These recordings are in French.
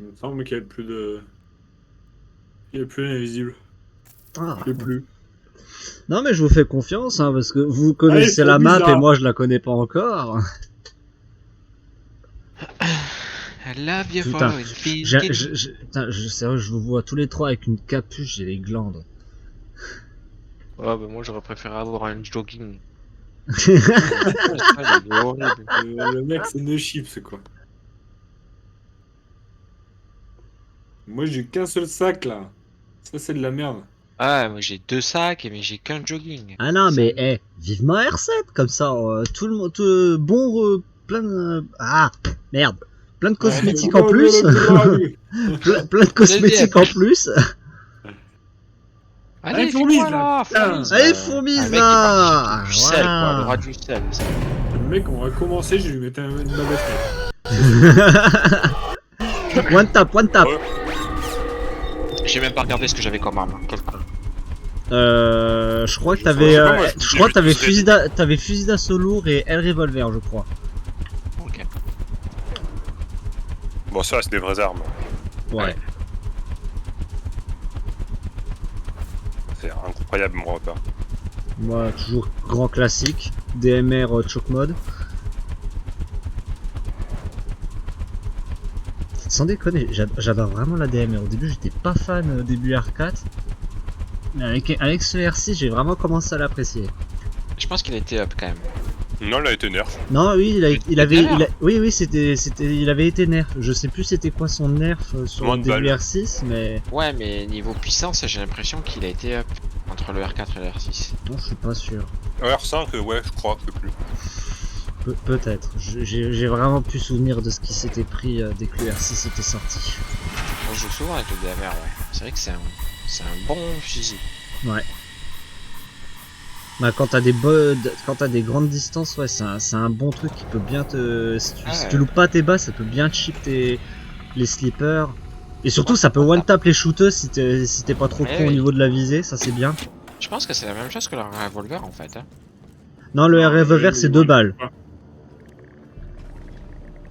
Il me semble qu'il n'y a plus de... Il n'y a plus l'invisible. Ah. Je sais plus. Non mais je vous fais confiance hein, parce que vous Allez, connaissez la map bizarre. et moi je la connais pas encore. I love you Putain, for infinity. putain, sérieux, je vous vois tous les trois avec une capuche, j'ai les glandes. Ouais, bah moi j'aurais préféré avoir un jogging. Il est horrible. Le mec, c'est No Chips, quoi. Moi, j'ai qu'un seul sac, là. Ça, c'est de la merde. Ah, moi j'ai 2 sacs, mais j'ai qu'un jogging. Ah non Ça- mais vivement R7 comme ça, tout le monde, plein de... Ah merde, plein de cosmétiques en plus, plein de cosmétiques en plus. Allez, fourmise, fourmise là, là, putain. fourmise. Allez fourmise Le mec, il est là, parti du sel, quoi, le voilà. roi du sel. Ça. Le mec, on va commencer, je vais lui mettre une bavette. One tap, one tap. J'ai même pas regardé ce que j'avais comme arme. Quel con. Je crois que t'avais, sais pas, moi, je crois que t'avais j'ai t'avais fusil d'assaut lourd et L revolver, je crois. Ok. Bon, ça, c'est des vraies armes. Ouais. C'est incroyable mon repas. Moi, toujours grand classique, DMR choke mode. Sans déconner, j'adore vraiment la DMR. Au début, j'étais pas fan début R4. Mais avec ce R6, j'ai vraiment commencé à l'apprécier. Je pense qu'il a été up quand même. Non, elle a été nerf. Non, oui, nerf. oui, il avait été nerf. Je sais plus c'était quoi son nerf sur Moins le de début balles. R6, mais Ouais, mais niveau puissance, j'ai l'impression qu'il a été up entre le R4 et le R6. non, je suis pas sûr. R5, ouais, je crois, je sais plus. Peut-être. J'ai vraiment plus souvenir de ce qui s'était pris dès que le R6 était sorti. On joue souvent avec le DMR, ouais. C'est vrai que c'est un bon fusil. Ouais. Bah, quand t'as des grandes distances, ouais, c'est un bon truc qui peut bien te... Si tu loupes pas tes bas, ça peut bien chip les slippers. Et surtout, ça peut one-tap les shooters si t'es pas trop Eh con au oui. niveau de la visée, ça c'est bien. Je pense que c'est la même chose que le revolver en fait. Hein. Non, le revolver c'est 2 balles.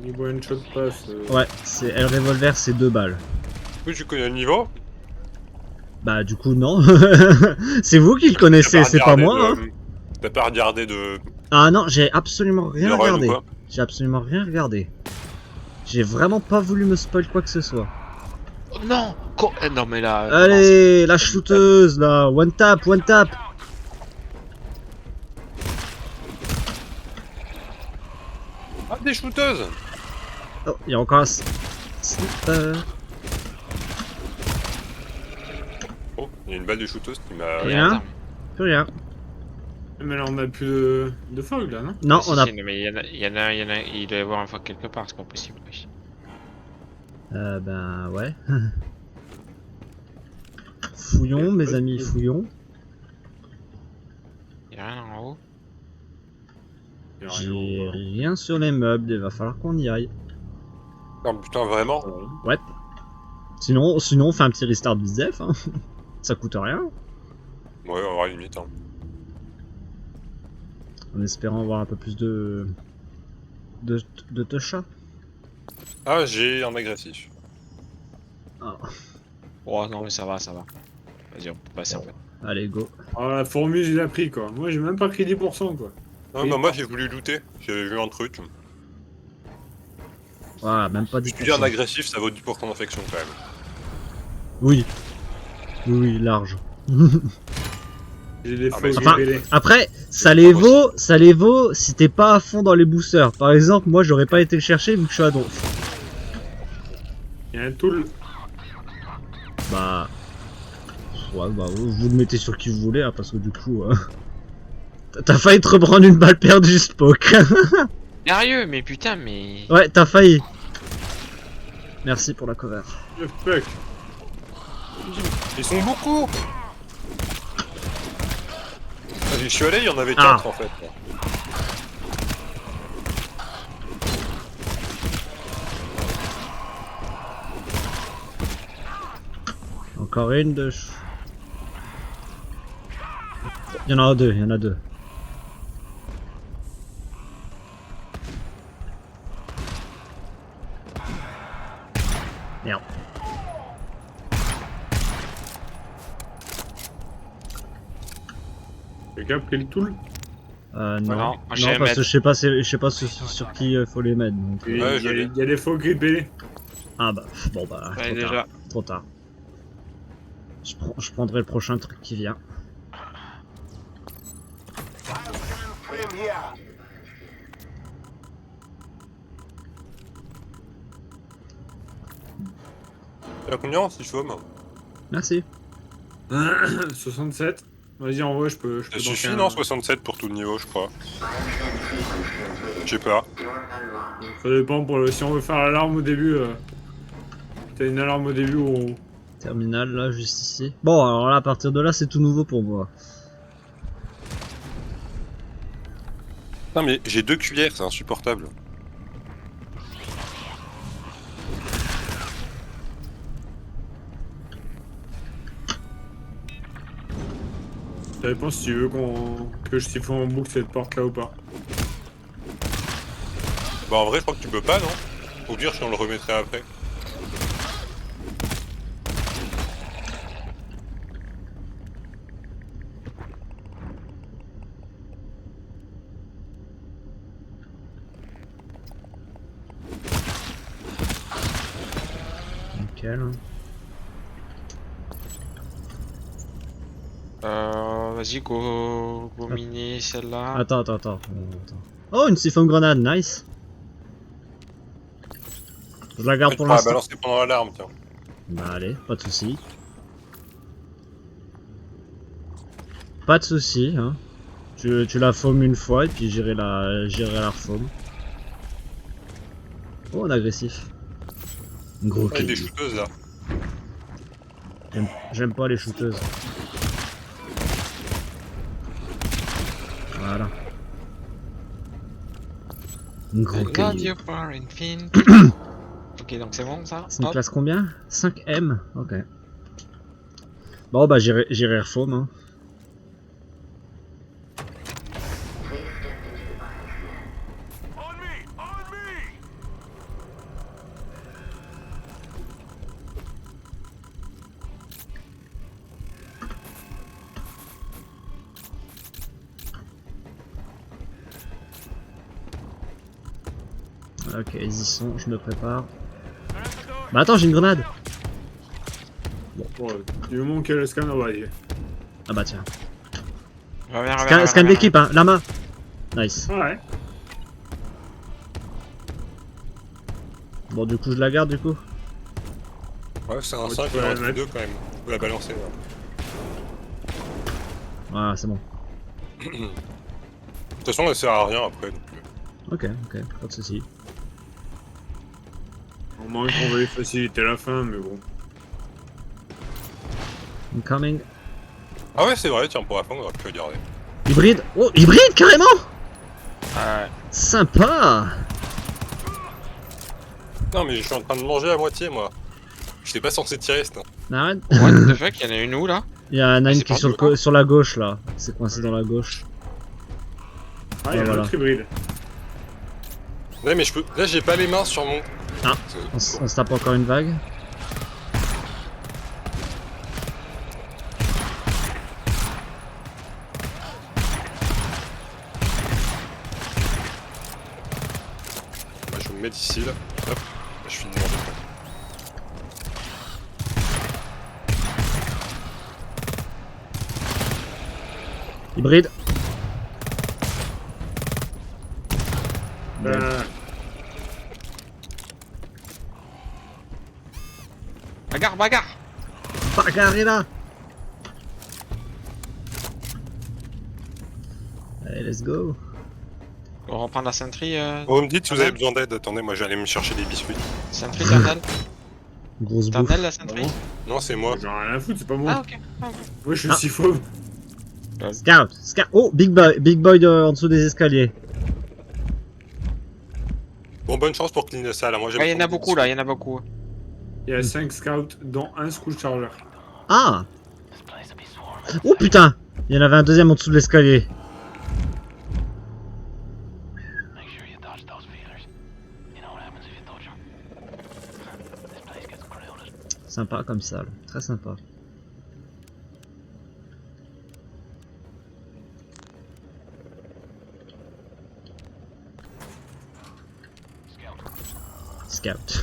Niveau one shot pass. Ouais, c'est L revolver c'est 2 balles. Oui, tu connais le niveau. Bah du coup non. C'est vous qui le connaissez, c'est pas moi. Hein. T'as pas regardé de... Ah non, j'ai absolument de rien run ou regardé. quoi? J'ai absolument rien regardé. J'ai vraiment pas voulu me spoil quoi que ce soit. Oh, non non mais là... Allez, la shooteuse là, one tap, one tap. Ah, des shooteuses. Oh, il y a encore un sniper. Oh, il y a une balle de shooteuse qui m'a... Rien. Plus rien. Mais là, on a plus de fog, là, non? Non, Si, on a... si, mais il y en a, il doit y avoir un fois quelque part, c'est pas possible. Oui. Ben ouais. Fouillons, mes amis, fouillons. Il y a rien en haut. Il y a J'ai rien. rien sur les meubles, il va falloir qu'on y aille. Non, putain, vraiment. Ouais. Sinon on fait un petit restart BZF, hein. Ça coûte rien. Ouais, on aura limite. Hein. En espérant avoir un peu plus de toucha. Ah, j'ai un agressif. Ah. Oh non mais ça va, ça va. Vas-y, on peut passer en fait. Allez, go. Oh, la formule, il a pris, quoi. Moi, j'ai même pas pris 10%, quoi. Non, bah moi j'ai voulu looter. J'ai vu un truc. Voilà, même pas Je 10%. te dis, un agressif, ça vaut 10% d'infection quand même. Oui. Oui, large. J'ai des Ah, faux mais Enfin, GPD. après, ça les vaut si t'es pas à fond dans les boosters. Par exemple, moi j'aurais pas été le chercher vu que je suis à donf. Il y a un tool. Bah. Ouais, bah vous le mettez sur qui vous voulez, hein, parce que du coup. T'as failli te reprendre une balle perdue, Spock. Sérieux, mais putain, mais... Ouais, t'as failli. Merci pour la cover. Le fuck. Ils sont beaucoup. Ah, je suis allé, il y en avait Ah. 4 en fait. Encore une de... Il y en a deux, il y en a deux. Merde. Quelqu'un a pris le tool? Non, non, non, j'ai un parce med. que je sais pas sur qui faut les mettre. Donc, Il Ouais, y, a- joli. il y a des faux grippés. Ah bah, bon bah, Ouais, trop déjà. tard. Trop tard. Je prendrai le prochain truc qui vient. T'as combien si je fume? Merci. 67. Vas-y, en vrai, je peux Ça tanker suffit, un- non 67 pour tout le niveau, je crois. Je sais pas. Ça dépend pour le... si on veut faire l'alarme au début. T'as une alarme au début où on... Terminal là, juste ici. Bon, alors là, à partir de là, c'est tout nouveau pour moi. Non mais j'ai 2 cuillères, c'est insupportable. Ça dépend si tu veux que je siphonne en boucle cette porte là ou pas. Bah en vrai, je crois que tu peux pas, non? Au pire, je le remettrai après. Nickel. Vas-y, go miner celle-là. Attends. Oh, une siphon grenade, nice. Je la garde Tu pour pourras la l'instant. balancer pendant l'alarme, tiens. Bah allez, pas de soucis. Pas de soucis, hein. Tu la faumes une fois et puis j'irai la refaum. Oh, on est agressif. Gros Ah, il y a des kill. shooteuses là. J'aime pas les shooteuses. Voilà. Gros God kill. you for infinity. Ok, donc c'est bon ça. C'est une Hop. classe combien? 5M. Ok. Bon bah j'irai refaum, hein. Ok, ils y sont, je me prépare. Bah attends, j'ai une grenade. Bon, du moment qu'il y a le scan, on va y aller. Ah bah tiens. Reviens, Scan d'équipe, hein, Lama. Nice. Ouais. Bon, du coup, je la garde, du coup. Ouais, c'est un Ouais, 5, tu il peux en la reste mettre. 2 quand même. Tu peux la balancer. Là. Voilà, c'est bon. De toute façon, elle sert à rien après. Donc... Ok, pas de soucis. Au moins qu'on va faciliter la fin, mais bon. Incoming. Ah ouais, c'est vrai, tiens, pour la fin, on aurait pu la garder. Hybride. Oh, hybride, carrément. Ouais. Sympa. Non, mais je suis en train de manger à moitié, moi. J'étais pas censé tirer, c'est Arrête. What the fuck, y'en a une où là? Il y a un Ah, âne c'est qui est pas sur, du sur la gauche, là. C'est coincé dans la gauche. Ah, il y a voilà. un autre hybride. Ouais, mais je peux. Là, j'ai pas les mains sur mon. Ah. C'est- On se tape encore une vague. Bah, je vais me mettre ici, là. Hop. Là, je finis de manger. Hybride. Ben, Bagarre! Bagarre là. Allez, let's go. On reprend la sentry. Vous me dites si vous avez besoin d'aide. Attendez, moi, j'allais me chercher des biscuits. Sentry Ternel. Grosse bouffe. Ternel la sentry. Non, c'est moi. j'en ai rien à foutre, c'est pas Ah, moi. ok. Moi, je suis Ah. si fauve. Scout. Oh, big boy en dessous des escaliers. Bon, bonne chance pour cleaner ça, là. Moi, j'ai Ouais, y'en a beaucoup là, y'en a beaucoup. Il y a 5 scouts, dont un school charger. Ah. Oh putain. Il y en avait un deuxième en dessous de l'escalier. Sympa comme salle, très sympa. Scout.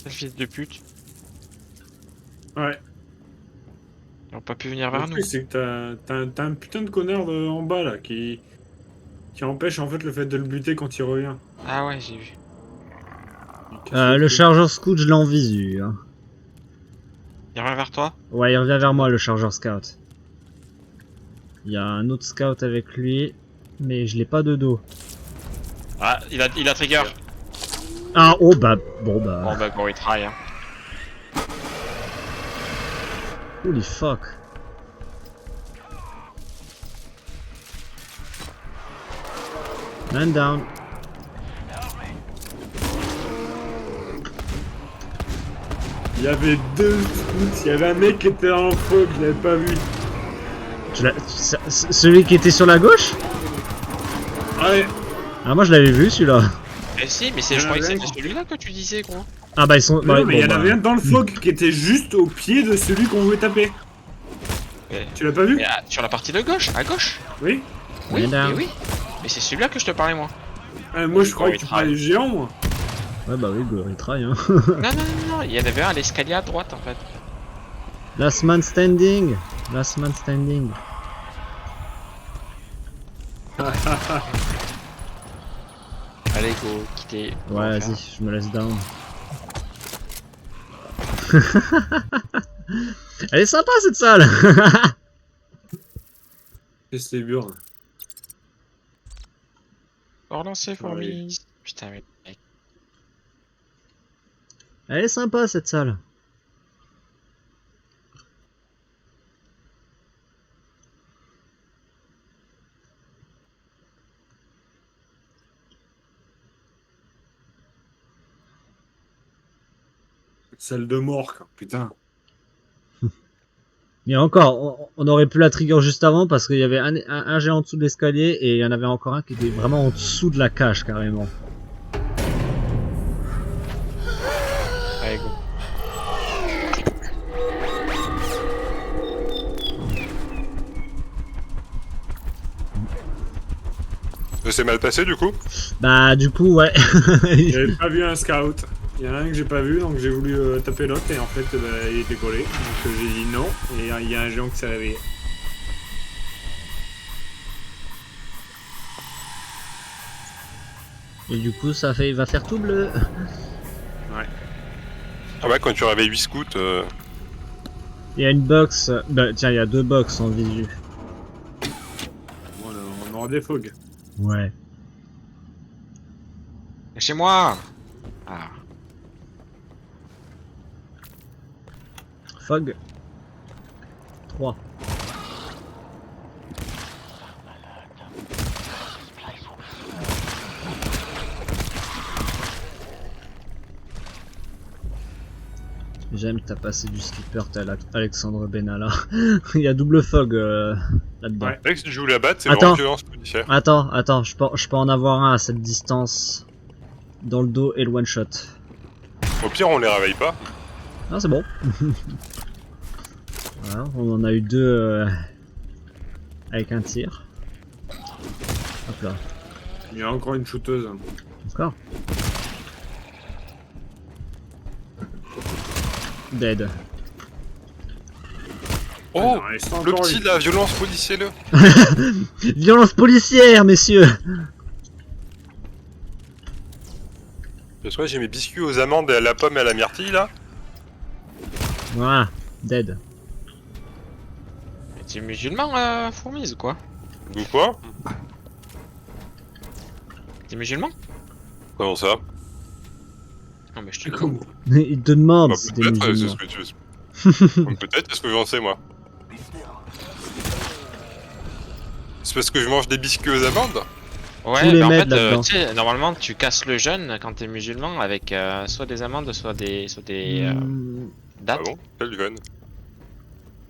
Quel fils de pute. Ouais. Ils ont pas pu venir Le vers nous. truc, c'est que t'as un putain de connard en bas là qui empêche en fait le fait de le buter quand il revient. Ah ouais, j'ai vu. Il casse Le truc. chargeur scout, je l'ai en visu. Hein. Il revient vers toi? Ouais, il revient vers moi, le chargeur scout. Il y a un autre scout avec lui, mais je l'ai pas de dos. Ah, il a trigger. Ah, oh bah, bon Bon bah, bah bon, il travaille. Hein. holy fuck. Man down. Il y avait deux scouts, il y avait un mec qui était dans le feu que je l'avais pas vu. Celui qui était sur la gauche? Ouais, Ah, moi je l'avais vu celui-là. Mais si, mais Il y je en croyais que avait un c'était qui- celui-là que tu disais, gros. Ah bah ils sont... mais ouais, non, mais il y en bon, avait bah. un dans le fog qui était juste au pied de celui qu'on voulait taper. Mais, Tu l'as pas vu? mais, sur la partie de gauche, à gauche. Oui. Oui, Mais là. mais oui. Mais c'est celui-là que je te parlais, moi. Moi je Bon, croyais il que tu parlais travaille. géant moi. Ouais bah oui, il travaille hein. Non, il y en avait un à l'escalier à droite, en fait. Last man standing. Last man standing. Allez, go, quittez. Ouais, vas-y, je me laisse down. Elle est sympa cette salle. C'est dur. Relancer, fourmis. Putain, mais mec. Elle est sympa cette salle. Salle de mort, quoi. Putain. Et encore, on aurait pu la trigger juste avant parce qu'il y avait un géant en dessous de l'escalier et il y en avait encore un qui était vraiment en dessous de la cage carrément. Allez, go. Ça s'est mal passé du coup? Bah du coup ouais. J'avais pas vu un scout. Il y en a un que j'ai pas vu, donc j'ai voulu taper l'autre et en fait bah, il était collé. Donc j'ai dit non et il y a un géant qui s'est réveillé. Et du coup ça fait, il va faire tout bleu. Ah ouais, quand tu réveilles 8 scouts, Il y a une box, bah tiens il y a deux box en visu. Bon, on aura des fogs. Ouais. Chez moi. Ah. Fog. 3. J'aime t'as passé du slipper, t'es Alexandre Benalla. Il y a double fog là-dedans. Ouais. Alex, tu joues la batte, c'est Attends. vraiment violence policière. Attends, je peux en avoir un à cette distance. Dans le dos et le one shot. Au pire, on les réveille pas. Ah c'est bon. Voilà, on en a eu deux avec un tir. Hop là, Il y a encore une shooteuse. encore. Dead. Oh, il reste le encore petit de la violence policière là. Violence policière, messieurs. Parce que j'ai mes biscuits aux amandes et à la pomme et à la myrtille là. Voilà, dead. T'es musulman, fourmise, quoi? Ou quoi? T'es musulman? Comment ça? Non, mais je te C'est demande. comme Il te demande Bah, si t'es peut-être, c'est musulman. ce que tu... peut-être, c'est ce que j'en sais moi. C'est parce que je mange des biscuits aux amandes? Ouais, Tous les bah en mettre fait, là-dedans. tu sais, normalement, tu casses le jeûne quand t'es musulman avec soit des amandes, soit des Hmm, Ah dattes. bon? Quelle veine.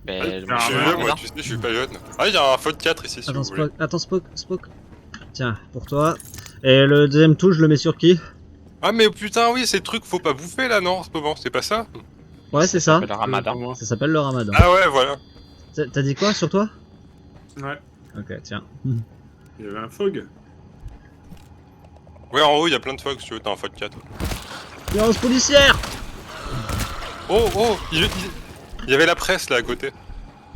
Ben, Ah, Je suis ouais, vieux, moi, tu sais, je suis pas jeune. Ah, il y a un faute 4 ici si Attends, vous voulez. Spock. Tiens, pour toi. Et le deuxième touche, je le mets sur qui? Ah, mais putain, oui, c'est le truc, faut pas bouffer là, non, en ce moment, c'est pas ça? Ouais, c'est ça. s'appelle le ramadan. Moi. Ça s'appelle le ramadan. Ah, ouais, voilà. T'as dit quoi sur toi? Ouais, Ok, tiens. il y avait un fog. Ouais, en haut, il y a plein de fois que si tu veux, t'as un faute 4. Violence policière. Oh, oh, il y avait la presse là à côté.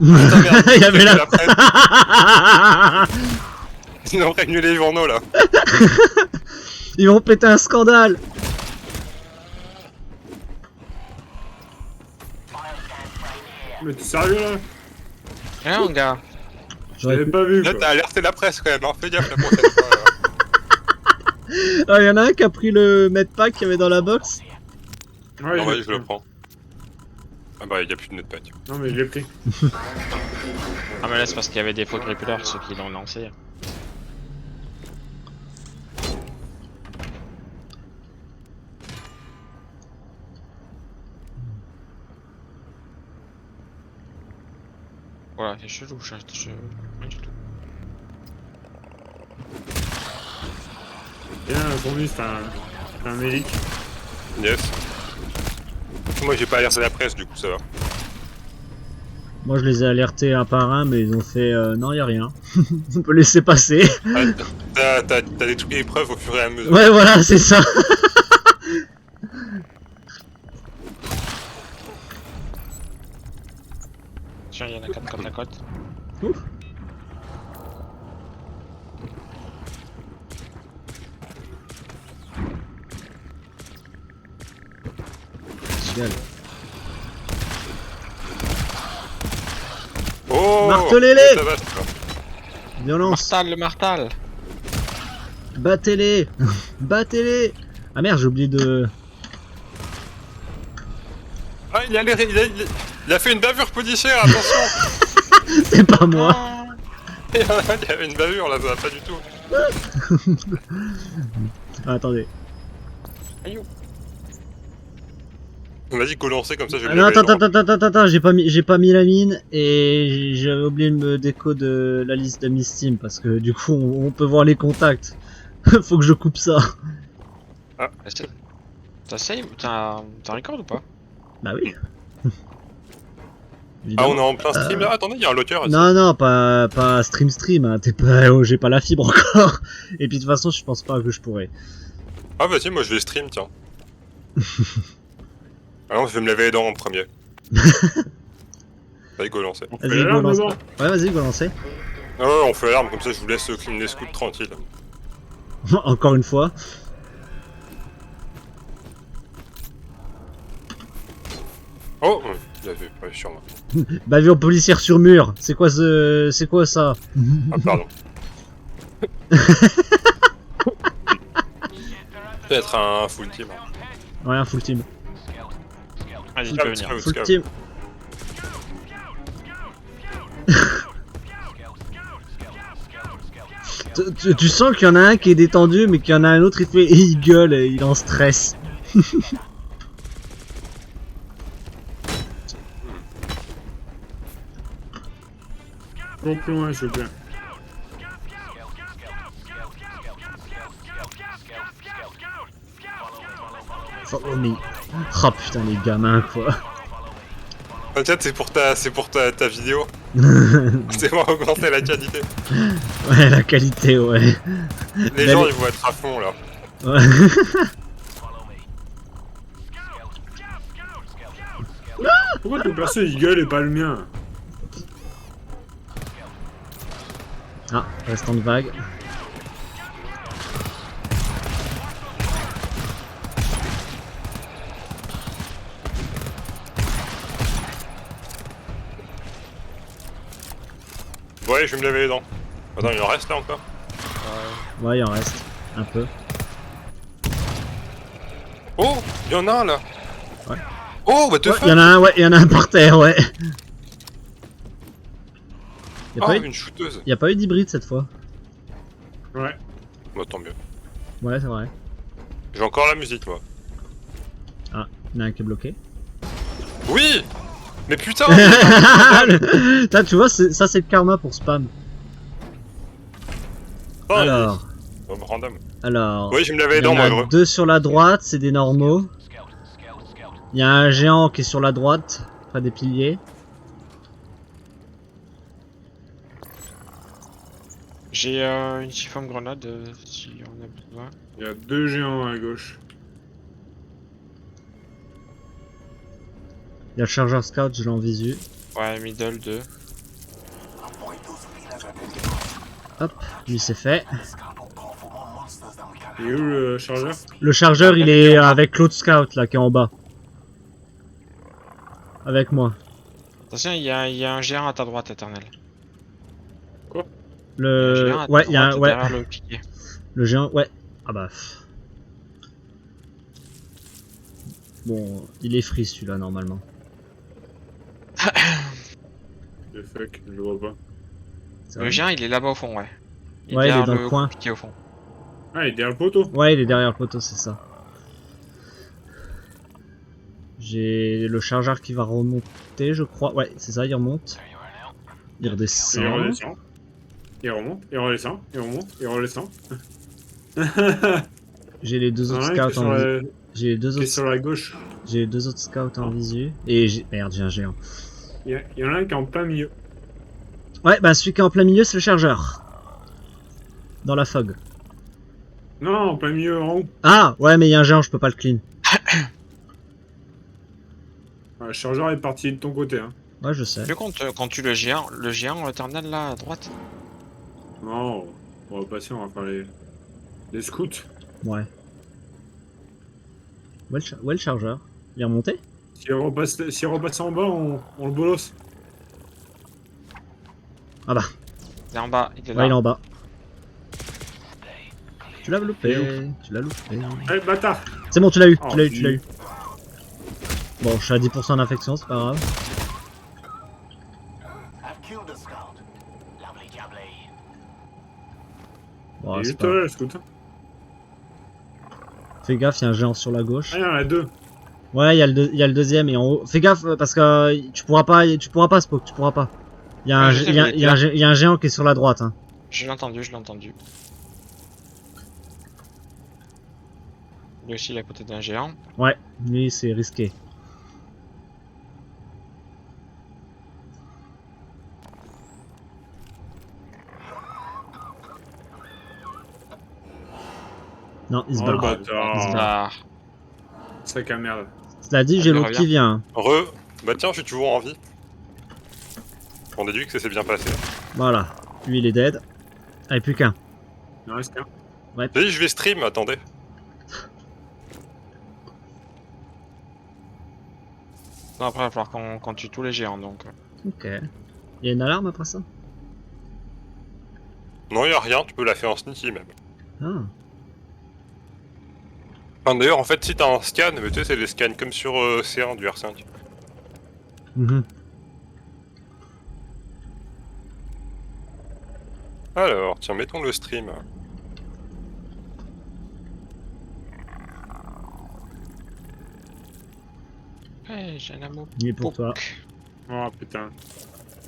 Il y avait la... presse. Ils ont prévenu les journaux là. Ils vont péter un scandale. Mais t'es sérieux là? Hein, mon gars? J'avais pas vu Là, quoi. t'as alerté la presse quand même, hein. Fais gaffe la prochaine fois. Là. Ah, y en a un qui a pris le medpack qu'il y avait dans la box. Ouais, Non, je ouais, l'ai je le pris. prends. Ah bah, il y a plus de netpack. Non, mais je l'ai pris. Ah, mais là, c'est parce qu'il y avait des faux grippeurs, ceux qui l'ont lancé. Voilà, c'est chelou, rien du tout. Bien, Bonus, c'est un mélic. Yes. Moi, j'ai pas alerté la presse, du coup, ça va. Moi je les ai alertés un par un, mais ils ont fait non, y a rien. On peut laisser passer. Ah, t'as détruit les preuves au fur et à mesure. Ouais, voilà, c'est ça. Tiens, il y en a 4 côte à côte. Ouf. Génial. Oh, Martelez-les. ça va, ça va. Violence. Martal, le martal! Battez-les. Battez-les. Ah merde, j'ai oublié de... Ah, il a fait une bavure policière, attention. C'est pas moi. Il y avait une bavure là, ça va pas du tout. Ah, attendez. Aïe. Vas-y, go lancer comme ça, je vais Ah, me non, lever, attends, j'ai pas mis la mine et j'avais oublié de me déco de la liste de Miss Team parce que du coup on peut voir les contacts. Faut que je coupe ça. T'as save? T'as un record ou pas? Bah oui. Ah, on est en plein stream là. Attendez, il y a un locker ici. Non, pas stream, hein. T'es pas, oh, j'ai pas la fibre encore. Et puis de toute façon, je pense pas que je pourrais. Ah, vas-y, moi je vais stream, tiens. Ah non, je vais me laver les dents en premier. Vas-y, go lancer. On fait Vas-y, go l'alarme lance. d'abord. Ouais, vas-y, go lancer. Ah ouais, on fait l'alarme, comme ça je vous laisse clean les scouts tranquille. Encore une fois. Oh, il avait pas sur moi. Bavure policière sur mur. C'est quoi ça? Ah, pardon. Peut-être un full team. Ouais, un full team. Vas-y, tu peux venir. Full team. Tu sens qu'il y en a un qui est détendu, mais qu'il y en a un autre, il gueule, et il est en stress. Bon, plus loin, s'il vous plaît. Oh, mais... Oh putain, les gamins, quoi. T'inquiète, c'est pour ta vidéo. C'est pour augmenter la qualité. Ouais, la qualité, ouais. Les gens ils vont être à fond là. Ouais. Pourquoi ton perso il gueule et pas le mien? Ah, restant de vague. Ouais, je vais me laver les dents. Attends, il en reste là encore? Ouais, il en reste. Un peu. Oh, il y en a un là. Ouais. Oh, what the Ouais, fuck? il y en a un, ouais, il y en a un par terre, ouais. Y a, Ah, pas eu... une shooteuse. y a pas eu d'hybride cette fois. Ouais. Bah, tant mieux. Ouais, c'est vrai. J'ai encore la musique moi. Ah, il y en a un qui est bloqué. Oui! Mais putain Là, tu vois, ça c'est le karma pour spam. Oh, Alors, oh, random. alors. Oui, je me Il l'avais y dans en moi, a gros. 2 sur la droite, c'est des normaux. Il y a un géant qui est sur la droite, près des piliers. J'ai une chiffon grenade si on a besoin. Il y a 2 géants à gauche. Il y a le chargeur scout, je l'ai en visu. Ouais, middle 2. Hop, lui c'est fait. Il est où le chargeur? Le chargeur, il est avec l'autre scout là qui est en bas. Avec moi. Attention, il y a un géant à ta droite, éternel. Le. géant à ta Ouais, il y a un. droite, Ouais. derrière le pilier. Le géant, ouais. Ah bah. Bon, il est free celui-là normalement. Le fuck, je le vois pas. C'est Le vrai. géant, il est là-bas au fond, ouais. Ouais, il est derrière dans le coin. pilier au fond. Ah, il est derrière le poteau. Ouais, il est derrière le poteau, c'est ça. J'ai le chargeur qui va remonter, je crois. Ouais, c'est ça, il remonte. Il Il redescend. redescend. Il remonte, il redescend, il remonte, il redescend. J'ai les 2 Il y en autres a un qui est scouts sur en visu. la... J'ai les deux qui est sur autres. la gauche. J'ai les 2 autres scouts en visu. Et j'ai. Merde, j'ai un géant. Il y en a un qui est en plein milieu. Ouais, bah celui qui est en plein milieu, c'est le chargeur. Dans la fog. Non, en plein milieu, en haut. Ah, ouais, mais il y a un géant, je peux pas le clean. Ouais, le chargeur est parti de ton côté. Hein. Ouais, je sais. Tu comptes quand tu le géant éternel là à droite? Non, on va passer, on va faire les scouts. Ouais. Ouais, le chargeur. Il est remonté? S'il repasse en bas, on le bolosse. Ah bah, Il est en bas, il est là. ouais, il est en bas. Tu l'as Il est loupé. Tu l'as loupé. Allez, bâtard. C'est bon, tu l'as eu. Oh, Tu l'as eu, tu l'as eu. Bon, je suis à 10% d'infection, c'est pas grave. Bon, Il est c'est juste pas... là, le scout. Fais gaffe, il y a un géant sur la gauche. Ah, il y en a 2. Ouais, il y a le deuxième et en haut. Fais gaffe parce que tu pourras pas Spock, tu pourras pas. Il y a un, Ouais, je sais, mais il y a un géant qui est sur la droite. Hein. Je l'ai entendu, je l'ai entendu. Lui aussi, il est à côté d'un géant. Ouais, lui c'est risqué. Non, il se Oh, bat. le bâtard. Il se bat. Ah, Sac à merde. Cela dit, j'ai il l'autre revient. qui vient. Bah tiens, je suis toujours en vie. On déduit que ça s'est bien passé. Voilà, lui il est dead. Allez, plus qu'un. Il en reste qu'un. J'ai dit, je vais stream, attendez. non, après, il va falloir qu'on tue tous les géants donc. Ok. Il y a une alarme après ça? Non, y a rien, tu peux la faire en sneaky même. Ah. Enfin, d'ailleurs, en fait, si t'as un scan, mais tu sais, c'est des scans comme sur C1 du R5. Mhm. Alors, tiens, mettons le stream. Ouais, j'ai un amour. Il est pour toi. Oh putain.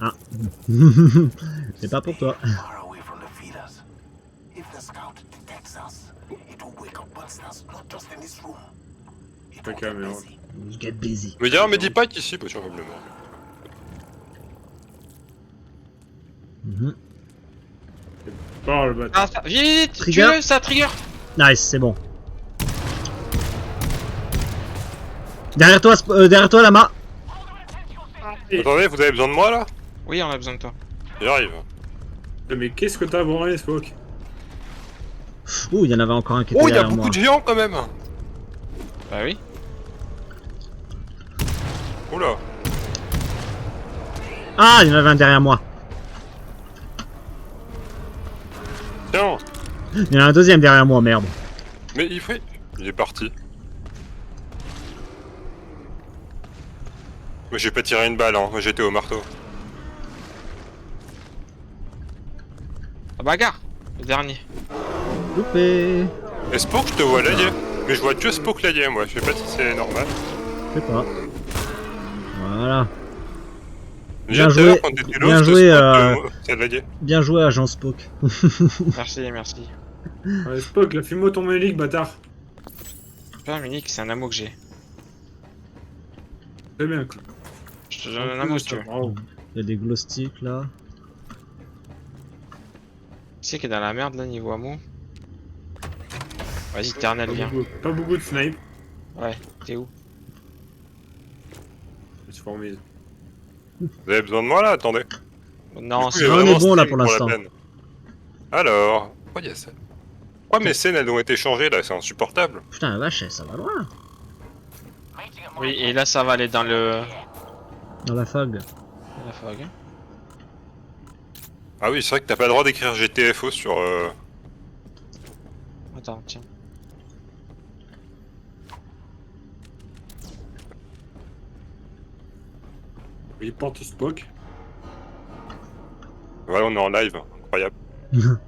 Ah. C'est pas pour toi. Far away from the feeders. If the scout detects us, it will wake up monsters, not just in this room. It will Ok, get mais ouais. busy. Get busy. Mais y'a un Medipack ici, possiblement. Mhm. Oh le bâtard. Ah, ça, vite, Trigger. tue-le, ça trigger. Nice, c'est bon. Derrière toi, Lama. Attendez, vous avez besoin de moi là? Oui, on a besoin de toi. J'arrive. Mais qu'est-ce que t'as branlé, Spock? Ouh, il y en avait encore un qui était Oh, il y a derrière beaucoup moi. de géants quand même! Bah oui. Oula! Ah, il y en avait un derrière moi. Tiens! Il y en a un deuxième derrière moi, merde. Mais il fait. Il est parti. Moi j'ai pas tiré une balle, hein. Moi j'étais au marteau. Ah, bagarre. Le dernier. Loupé. Et Spock, je te vois laguer. Mais je vois que Spock laguer, moi. Je sais pas si c'est normal. Je sais pas. Voilà. Déjà Bien tout à l'heure joué, quand t'étais bien là, joué, ça laguait. Bien joué, agent Spock. Merci, merci. Ouais, Spock, là, file-moi ton mélique, bâtard. Pas un unique, c'est un amour que j'ai. C'est bien, quoi. Je te donne un amour si tu veux. Bravo. Il y a des glow sticks là. Qui c'est qui est dans la merde là niveau amour? Vas-y, Ternel, viens. Pas beaucoup de snipe. Ouais, t'es où? Je suis formé. Vous avez besoin de moi là? Attendez. Non, Du coup, c'est j'ai on est vraiment bon, là, stream pour la l'instant. peine. Alors, pourquoi il y a ça? Pourquoi mes scènes elles ont été changées là? C'est insupportable. Putain, la vache, ça va loin. Oui, et là ça va aller dans le... Dans la fog. dans la fog. Hein. Ah oui, c'est vrai que t'as pas le droit d'écrire GTFO sur. Attends, tiens. Il porte Spock. Voilà, on est en live, incroyable.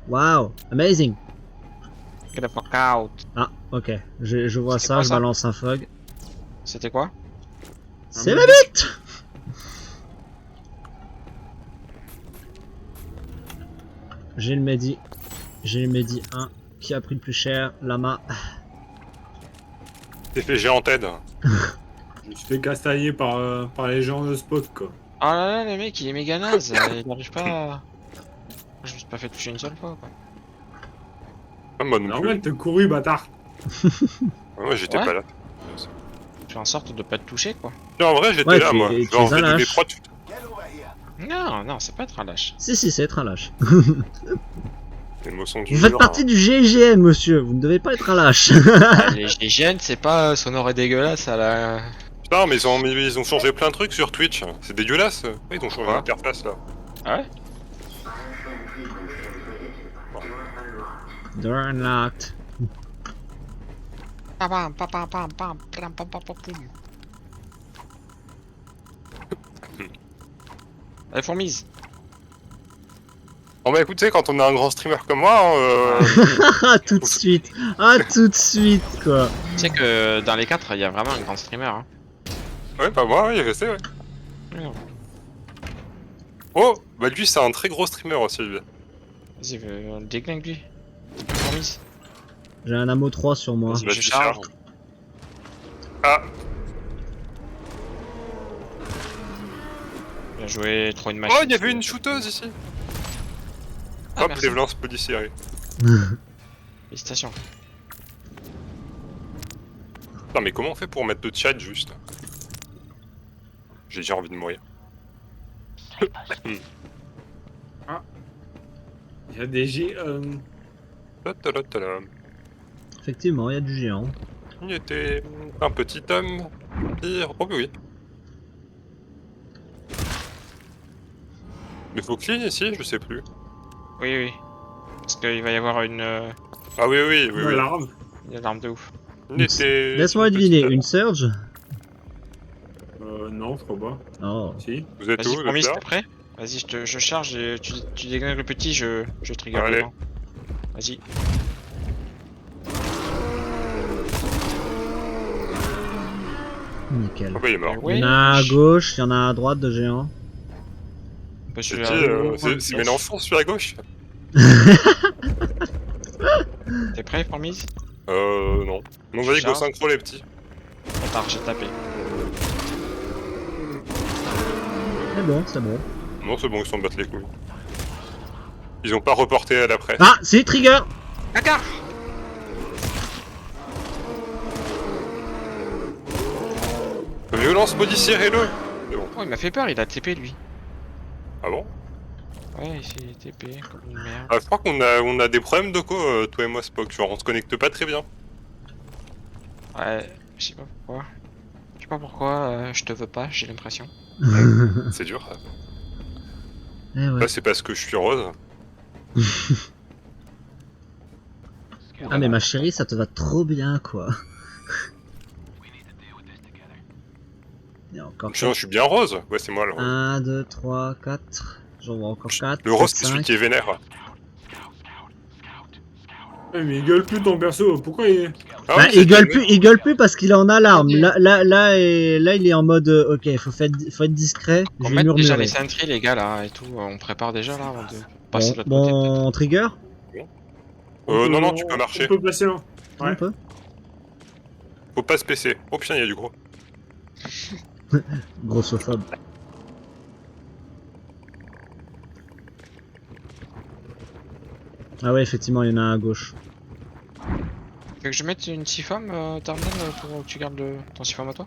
Wow, amazing. Get the fuck out. Ah, ok. Je vois C'était ça, quoi, je ça balance un fog. C'était quoi? C'est ma bite. J'ai le Mehdi. J'ai le Mehdi 1 qui a pris le plus cher. Lama. T'es fait géant TED. Je me suis fait castagner par les gens de Spock, quoi. Oh là là, le mec il est méga naze, il arrive pas à... Je me suis pas fait toucher une seule fois quoi. Ah, moi non plus. Normal, t'as couru, bâtard. Moi j'étais Ouais. pas là. Je fais en sorte de pas te toucher quoi. Non, en vrai j'étais Ouais, là tu- moi. tu Genre, es un j'ai lâche. des prods. Get over here. Non, non, c'est pas être un lâche. Si, c'est être un lâche. Les mots sont du Vous faites genre, partie du GIGN, monsieur. Vous ne devez pas être un lâche. Ah, les GIGN c'est pas sonore et dégueulasse à la... Putain, mais ils ont changé plein de trucs sur Twitch. C'est dégueulasse. Ouais, ils ont changé Ouais. l'interface là. Ah ouais? Door unlocked. Pam pam pam pam pam pam pam pam pam pam pam. Allez fourmise. Bon bah écoutez, quand on est un grand streamer comme moi, Ah, tout de suite. Ah, tout de suite, quoi. Tu sais que dans les 4 il y a vraiment un grand streamer hein. ouais, bah moi, oui, je sais, ouais. Ouais. Oh, bah lui, c'est un très gros streamer aussi, lui. Vas-y, on le déglingue lui. Fourmise. J'ai un ammo 3 sur moi. Vas-y, Bah, je tu charge. charges. Ah, Bien joué, trop une machine. oh, il y avait une shooteuse ici. Ah, Hop, merci. les lances policières. Félicitations. Non, mais comment on fait pour mettre de chat juste? J'ai déjà envie de mourir. Il y a des G... Ta-ta-la-ta-la. Effectivement, il y a du géant. Il était un petit homme. Pire. Oh, oui. Mais faut clean ici, je sais plus. Oui, oui. Parce qu'il va y avoir une Ah oui, oui, oui, oui. L'arme. alarme de ouf. Il était... Laisse-moi deviner, une surge? Non, je crois pas. Oh. Si. Vous êtes où, Vas-y, vous Fourmise, êtes là t'es prêt? Vas-y, je charge et tu déglingues le petit, je trigger Allez. le grand. Vas-y. Nickel. Ah bah il est mort. Il y en a un à gauche, il y en a un à droite de géant. Bah, C'est celui-là, qui c'est Mélenchon, celui à gauche? T'es prêt, Fourmise? Non. Non, vas-y, go Charge. synchro, les petits. Attends, j'ai tapé. C'est bon, c'est bon. Non, c'est bon, ils s'en battent les couilles. Ils ont pas reporté à la presse. Ah, c'est trigger. D'accord. Violence policière et le. C'est bon. Oh, il m'a fait peur, il a TP lui. Ah bon? Ouais, il s'est TP comme une merde. Ah, je crois qu'on a des problèmes de co, toi et moi, Spock. Genre, on se connecte pas très bien. Ouais, je sais pas pourquoi. Je sais pas pourquoi, je te veux pas, j'ai l'impression. C'est dur. Ça. Eh ouais. Là, c'est parce que je suis rose. Ah, mais ma chérie, ça te va trop bien, quoi. Il y a encore Je suis bien rose. Ouais, c'est moi, le rose. 1, 2, 3, 4. J'en vois encore 4. Le rose, c'est celui qui est vénère. Ouais, mais il gueule plus ton perso, pourquoi il... Ah Bah, oui, c'est calmé. il gueule plus parce qu'il est en alarme. Ok. Là, il est en mode ok, faut être discret. On Je vais met déjà murmurer. les sentries, les gars, là, et tout. On prépare déjà, là, avant de passer de l'autre côté, peut-être. Bon, trigger. Non, tu peux marcher. On peut passer là. Ouais. Un peu. Faut pas se PC. Oh putain, il y a du gros. Grossophobe. Ah ouais, effectivement, il y en a un à gauche. Tu veux que je mette une SIFAM, Tarman, pour que tu gardes ton SIFAM à toi?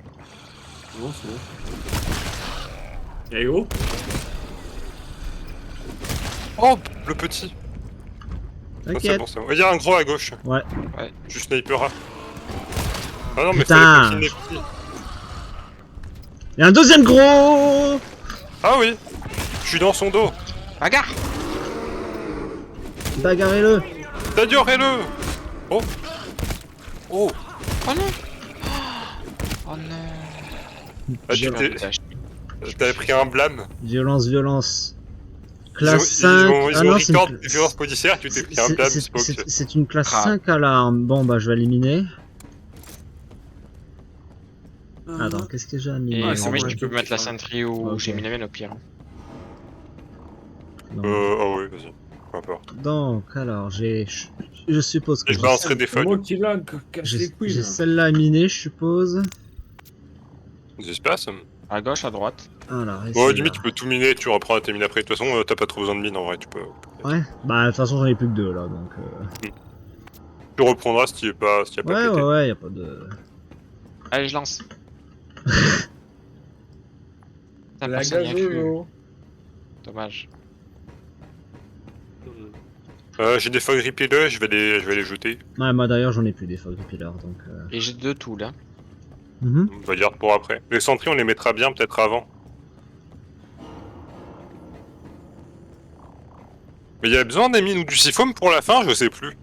Non, c'est bon. Y'a gros. Oh, le petit. Ça, c'est T'inquiète. bon, ça. Il y a un gros à gauche. Ouais. Tu sniperas. Ah non, mais Putain. fallait pas qu'il n'ait- Il y a un deuxième gros. Ah oui. Je suis dans son dos. Bagarre! Bagarrez-le. T'adorez-le. Oh. Oh. Oh non! Oh non! Ah, J'ai t'étais- perdu la T'avais pris un blâme. Violence. Classe Ils 5. ont Ah non, c'est record une... des violences policières, tu t'es pris un blâme, c'est pas ok. c'est une classe Ah. 5 alarme. Bon, bah, je vais éliminer. Attends, qu'est-ce que j'ai Et mis? Ouais, c'est moi, bon, tu je peux peux mettre la faire. sentry où Ok. j'ai mis la mienne au pire. Ah oui, vas-y. Peu importe. Donc, alors, je suppose que Et je balancerai des C'est moi feuilles. qui lag, casse les couilles. j'ai là. celle-là à miner, je suppose. Des espaces. À gauche, à droite. Alors, et Bon, celle-là. limite, tu peux tout miner, tu reprends tes mines après. De toute façon, t'as pas trop besoin de mines en vrai, tu peux. Ouais, bah, de toute façon, j'en ai plus que 2 là, donc. Tu reprendras si t'y es pas, si t'y as pas Ouais, pété. ouais, y a pas de. Allez, je lance. Putain, La personne n'y a cru. gazolo. Dommage. J'ai des fog repealers, je vais les jeter. Ouais, moi d'ailleurs, j'en ai plus des fog repealers, donc. Et j'ai 2 tools, hein. Mhm. On va dire pour après. Les sentries, on les mettra bien peut-être avant. Mais il y a besoin des mines ou du siphon pour la fin, je sais plus.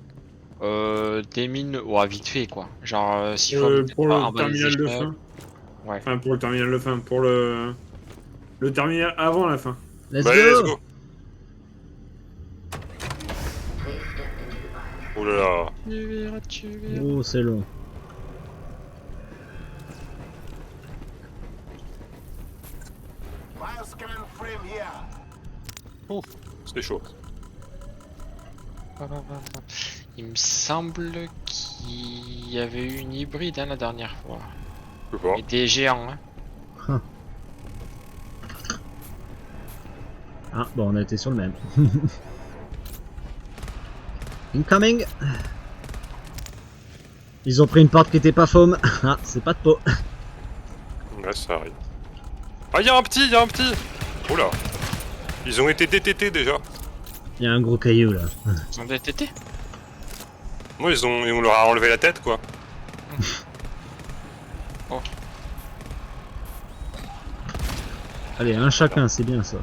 Des mines, ouais, vite fait, quoi. Genre, si faut Pour pas le en bas des terminal de échelles. fin. Ouais. Enfin, pour le terminal de fin. Pour le terminal avant la fin. Let's Bah go! allez, let's go. Oh là là. Tu verras. Oh, c'est long. Bioscan frame here. C'est chaud. Il me semble qu'il y avait eu une hybride, hein, la dernière fois. Je peux voir. Et des géants, hein. Ah, bon, on a été sur le même. Incoming! Ils ont pris une porte qui était pas foam. Ah, c'est pas de peau. Ouais, ça arrive. Ah, y'a un petit! Oh là. Ils ont été DTT déjà. Il y a un gros caillou là. Ils ont des tétés. Moi, on leur a enlevé la tête, quoi. Allez, un chacun, c'est bien ça.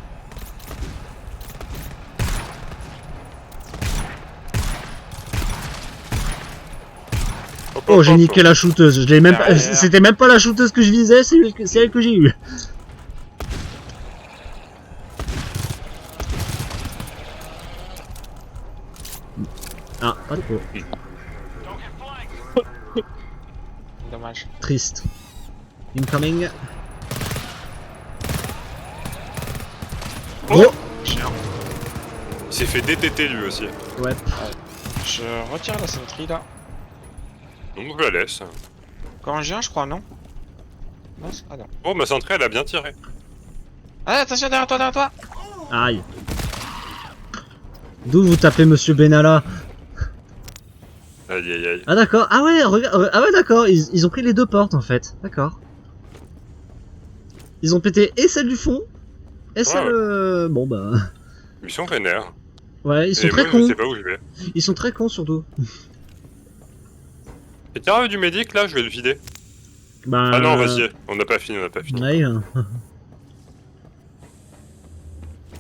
Hop, Oh, hop, j'ai hop. niqué la shooteuse. Je l'ai même pas... Derrière. C'était même pas la shooteuse que je visais, c'est elle que j'ai eue. Ah, pas de peau. Dommage. Triste. Incoming. Oh, Oh! Géant. Il s'est fait DTT lui aussi. Ouais. Je retire la sentry là. Donc je la laisse. Encore un géant, je crois, non? Non, ah non. Oh, ma centrée, elle a bien tiré. Ah, attention, derrière toi! Aïe. D'où vous tapez Monsieur Benalla? Aïe aïe aïe. Ah d'accord. Ah ouais, regarde. Ah ouais d'accord. Ils ont pris les deux portes en fait. D'accord. Ils ont pété et celle du fond et celle. Bon bah. Ils sont vénères. Ouais, ils sont Et très moi, je cons. sais pas où je vais. Ils sont très cons surtout. Et tiens, du médic là, je vais le vider. Bah. Ah non, vas-y, on n'a pas fini. Ouais.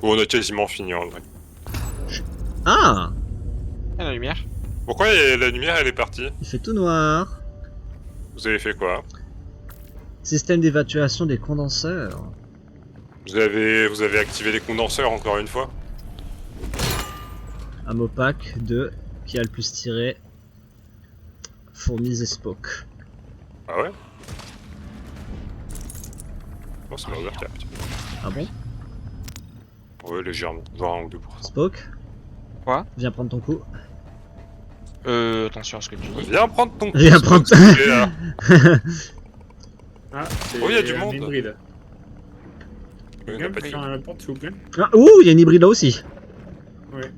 Ou on a quasiment fini en vrai. Ah. Ah, la lumière. Pourquoi la lumière elle est partie? Il fait tout noir. Vous avez fait quoi? Système d'évacuation des condenseurs. Vous avez activé les condenseurs encore une fois? Ammo pack 2. Qui a le plus tiré? fourmis et Spock. Ah ouais? Oh, ça m'a ouvert tiens. Ah bon? Ouais, légèrement. Genre 1 ou 2%. Spock? Quoi? Viens prendre ton coup. Attention à ce que tu dis. Viens prendre ton Viens prendre ce que tu fais, là. Ah, c'est Oh, il y a du un monde. hybride. Il y en Quelqu'un a pas peut dit. fermer la porte, s'il vous plaît? Ah, ouh, il y a une hybride là aussi. Ouais.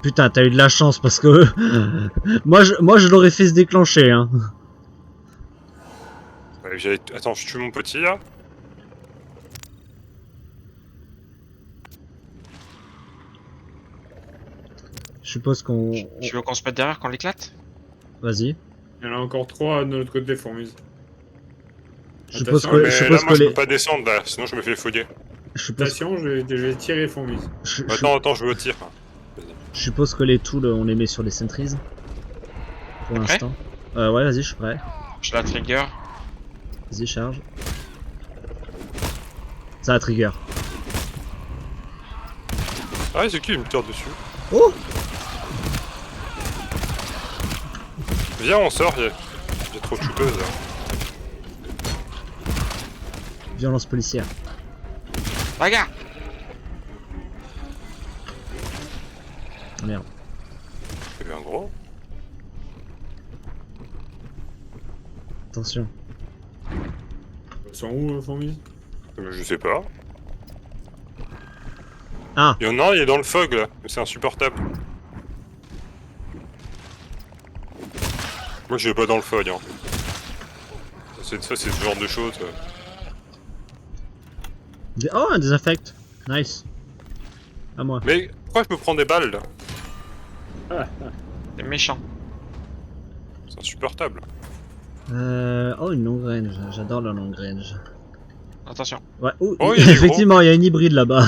Putain, t'as eu de la chance parce que moi je l'aurais fait se déclencher. Hein. Ouais, attends, je tue mon petit là. Je suppose qu'on. Tu veux qu'on se mette derrière quand l'éclate? Vas-y. Il y en a encore 3 de l'autre côté, fourmis. Je suppose Attention, que, Mais je là, suppose moi, que je les. peux pas descendre là, sinon je me fais fouiller. Je suppose, Attention, je vais tirer fourmis. Attends, je veux au tir. je suppose que les tools on les met sur les sentries. Pour T'es prêt? l'instant. Ouais, vas-y, je suis prêt. Je la trigger. Vas-y, charge. Ça a trigger. Ah, c'est qui il me tire dessus? Oh! Viens, on sort, y'a trop de shooteuses là. Violence policière. Regarde! Ah, merde. Il y a eu un gros. Attention. Ils sont où, fourmis? Je sais pas. Ah! Il y en a un, il est dans le fog là, mais c'est insupportable. Moi je vais pas dans le fog hein. Ça c'est ce genre de choses. Oh, un désinfect. Nice. À moi. Mais pourquoi je me prends des balles là? T'es méchant. C'est insupportable. Oh, une long range. J'adore la long range. Attention. Ouais, ouh, Oh, il y a des effectivement, il y a une hybride là-bas.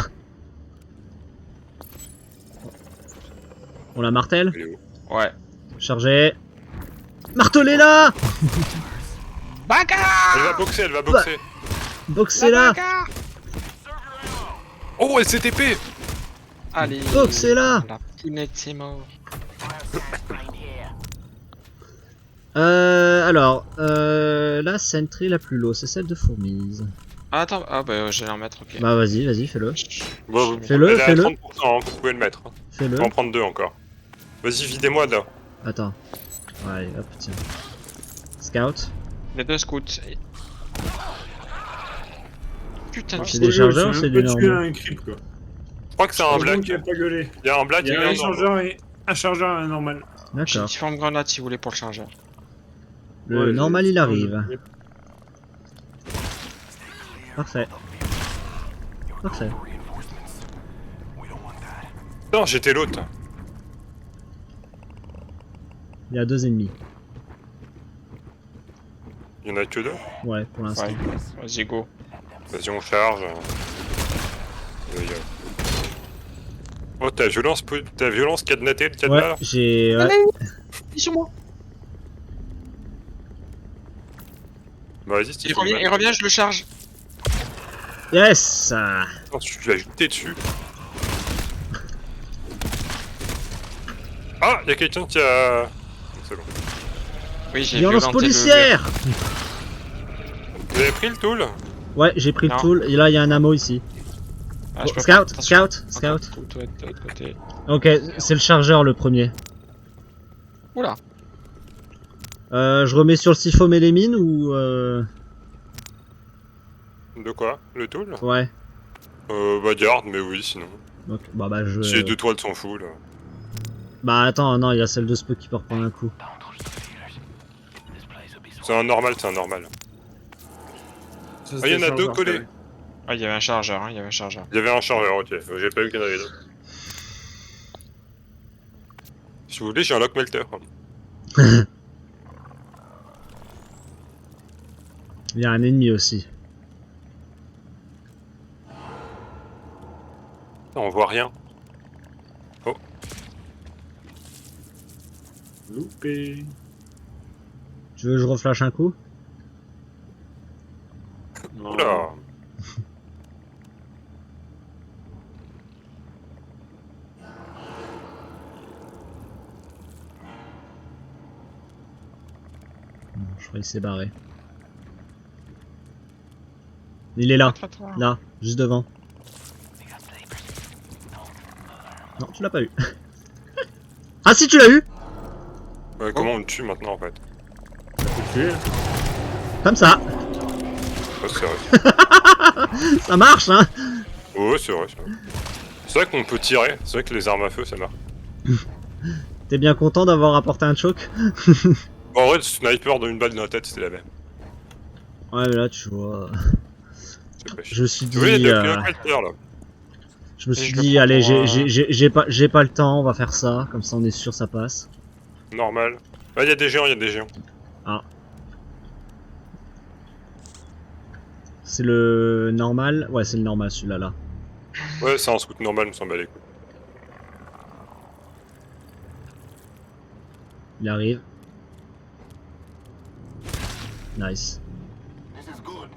On la martèle. Il est où? Ouais. Chargé. Martelez là! Bagarre! Elle va boxer, elle va boxer. Boxez là! Oh, elle s'est TP. Allez. Boxez là! La pounette, c'est mort. Alors, la sentry la plus low, c'est celle de fourmise. Ah, attends, ah bah j'allais en mettre, ok. Bah vas-y, fais-le. Bon, Fais-le, elle est à fais-le. 30%, hein, vous pouvez le mettre. Fais-le. Je vais en prendre 2 encore. Vas-y, videz-moi de là. Attends. Ouais, hop, tiens. Scout. Les deux scouts. Putain, Ah, C'est de des chargeurs, j'ai c'est même du pas tué normal. un creep, quoi. Je crois que c'est un Heureusement black. qu'il a pas gueulé. Il y a un black Il y et a un un normal. chargeur et un normal. J'ai une D'accord. forme grenade si vous voulez pour le chargeur. Le Ouais, normal, j'ai- il arrive. Parfait. Parfait. Non, j'étais l'autre. Il y a 2 ennemis. Il y en a que 2. Ouais, pour l'instant. Ouais. Vas-y, go. Vas-y, on charge. Oh, t'as violence cadenatée, le cadenas Ouais, là? j'ai. Ouais. Il est sur moi. Bah vas-y, si Il revient, je le charge. Yes! Attends, tu l'as jeté dessus. Ah, y'a quelqu'un qui a... C'est bon. Oui, j'ai Violence violenté le policière! Vous avez pris le tool? Ouais, j'ai pris le Non. tool. Et là, il y a un ammo ici. Ah, je peux Scout, pas. Attention. scout. Tout de l'autre côté. Ok, c'est le chargeur le premier. Oula. Je remets sur le siphon et les mines ou. De quoi? Le tool? Ouais. Bah garde, mais oui, sinon. Ok, bah je. Si les 2 toiles sont full. Bah attends, non, il y a celle de Spock qui peut reprendre un coup. C'est un normal, c'est un normal. Ça, Ah, il y en c'était a le 2 chargeur, collés. Ah, il y avait un chargeur, il y avait un chargeur. Il y avait un chargeur, ok. J'ai pas vu qu'il y en avait d'autres. Si vous voulez, j'ai un lock melter. Il y a un ennemi aussi. On voit rien. Loupé. Tu veux que je reflash un coup? Non. Oula. je crois qu'il s'est barré. Il est là, là, juste devant. Non, tu l'as pas eu. Ah si, tu l'as eu. Ouais, comment on le tue maintenant en fait? Faut tuer. Comme ça. Ouais, c'est vrai. Ça marche, hein. Ouais, c'est vrai. C'est vrai qu'on peut tirer. C'est vrai que les armes à feu ça marche. T'es bien content d'avoir apporté un choke? Bon, en vrai, le sniper dans une balle dans la tête c'était la même. Ouais, mais là, tu vois. C'est pas chiant. Je me suis dit. Oui, il y a un fighter là. Je me Et suis je le dit, prends allez, pour, j'ai pas le temps, on va faire ça. Comme ça, on est sûr, ça passe. Normal. Ah, il y a des géants, il y a des géants. Ah. C'est le normal? Ouais, c'est le normal celui-là là. Ouais, c'est un scout normal, me semble, les couilles. Il arrive. Nice. This is good.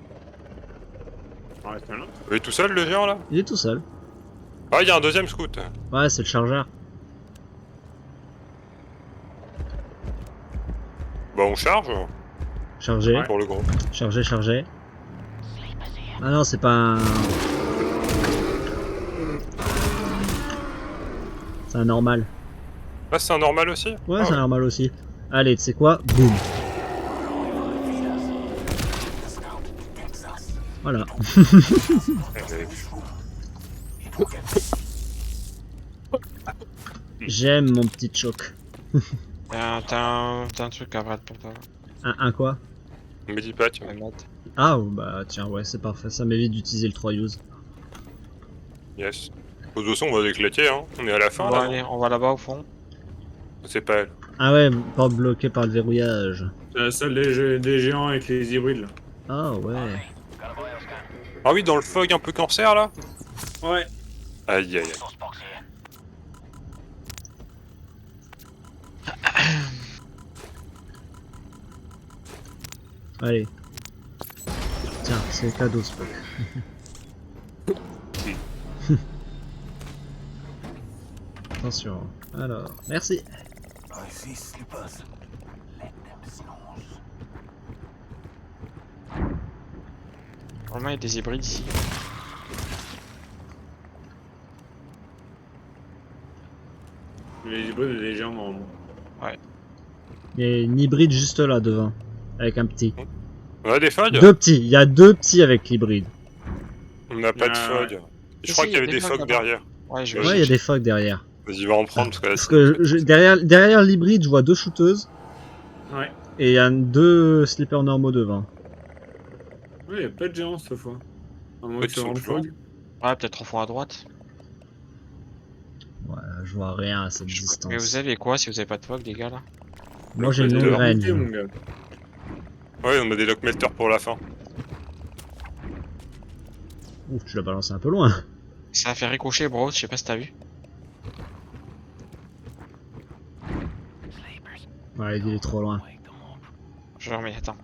Ouais, c'est là. Il est tout seul le géant là? Il est tout seul. Ah, il y a un deuxième scout. Ouais, c'est le chargeur. Bah, on charge Chargé, pour le gros. chargé, chargé. Ah non, c'est pas un... C'est un normal. Là, c'est un normal aussi? Ouais, Ah c'est un normal aussi. Allez, tu sais quoi? Boum. The scout detects us. Voilà. ouais. It will get J'aime mon petit choc. T'as un truc à Brad pour toi. Un quoi? Medipack. Un mode. Ah, bah tiens, ouais, c'est parfait. Ça m'évite d'utiliser le 3 use. Yes. De toute façon, on va l'éclater, hein. On est à la fin On va là. aller, on va là-bas au fond. C'est pas elle. Ah ouais, pas bloqué par le verrouillage. C'est la salle des géants avec les hybrides là. Ah ouais. Ah oui, dans le fog un peu cancer là? Ouais. Aïe aïe aïe. Allez. Tiens, c'est le cadeau, Spock. Attention. Alors, merci. I see slippers. Let them snooze. Normalement, il y a des hybrides ici. Les hybrides et les géants normalement. Il y a une hybride juste là devant. Avec un petit. On a des fogs? Deux petits. Il y a deux petits avec l'hybride. On n'a pas de Ah, fog. Je crois qu'il y avait des fogs derrière. Ouais, je Ouais, vais. Ouais, il y a des fogs derrière. Vas-y, va en prendre parce que là, Parce que derrière l'hybride, je vois deux shooteuses. Ouais. Et il y a deux slippers normaux devant. Ouais, y'a pas de géants cette fois. À moins Ouais, que ils tu sont rends le plus loin. fog. Ouais, peut-être au fond à droite. Ouais, je vois rien à cette Mais distance. vous avez quoi si vous avez pas de fog, les gars là? Moi j'ai une Lock longue melter. Ok, mon range. gars. Ouais, on a des lock melters pour la fin. Ouf, tu l'as balancé un peu loin. Ça a fait ricocher, bro, je sais pas si t'as vu. Ouais, il est trop loin. Je le remets, attends.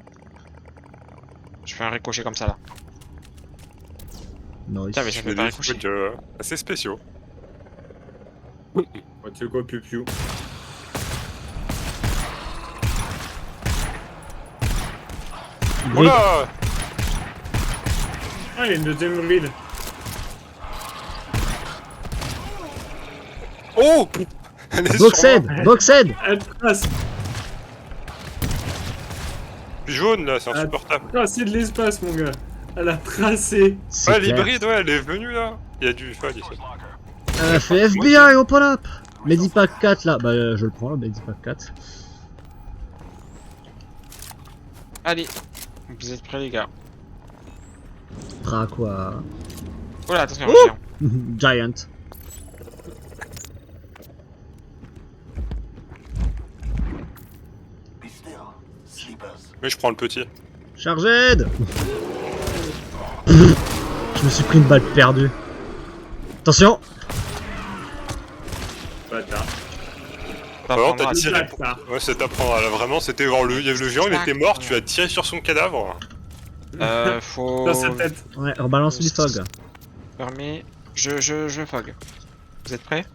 Je fais un ricochet comme ça là. Nice. Tiens, mais ça Il y fait a pas des ricochet. fogs assez spéciaux. Ouais, tu sais quoi, piou-piou. Hybride. Oula! Ah, il y a une deuxième hybride. Oh! Elle est sur Boxed! moi. Boxed! Elle trace. Plus jaune là, c'est Elle a insupportable. tracé de l'espace, mon gars. Elle a tracé. C'est Ouais, clair. l'hybride, ouais, elle est venue là. Il y a du fog ici. Elle a fait FBI, open up! Medipack 4 là. Bah, je le prends, le Medipack 4. Allez, vous êtes prêts, les gars. Pra quoi? Oh là, attention, Oh géant. Giant. Be still. Sleepers. Mais je prends le petit. Chargé! Je me suis pris une balle perdue. Attention! Bâtard. T'as Vraiment, prendra- t'as tiré. Bâtard. Ouais, c'est t'apprendre. Là, vraiment, c'était voir le géant, il était mort, tu as tiré sur son cadavre. faut... Dans sa tête. Ouais, rebalance du fog. Fermé. Je fog. Vous êtes prêts?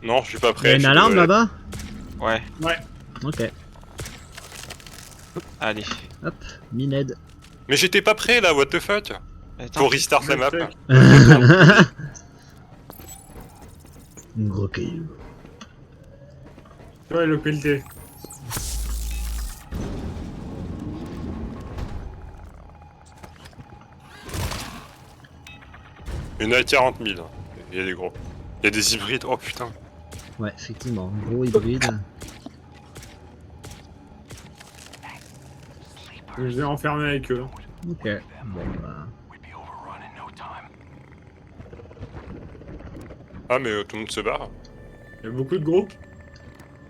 Non, je suis pas Il y prêt. a je une suis alarme désolé. là-bas? Ouais. Ok. Allez. Hop, Mined. Mais j'étais pas prêt là, what the fuck. Attends. Pour restart la map. Gros caillou. Ouais, localité. Il y en a 40 000. Il y a des gros. Il y a des hybrides, oh putain. Ouais, effectivement, gros hybride. Je vais enfermer avec eux. Ok, bon bah. Ah, mais tout le monde se barre. Il y a beaucoup de gros.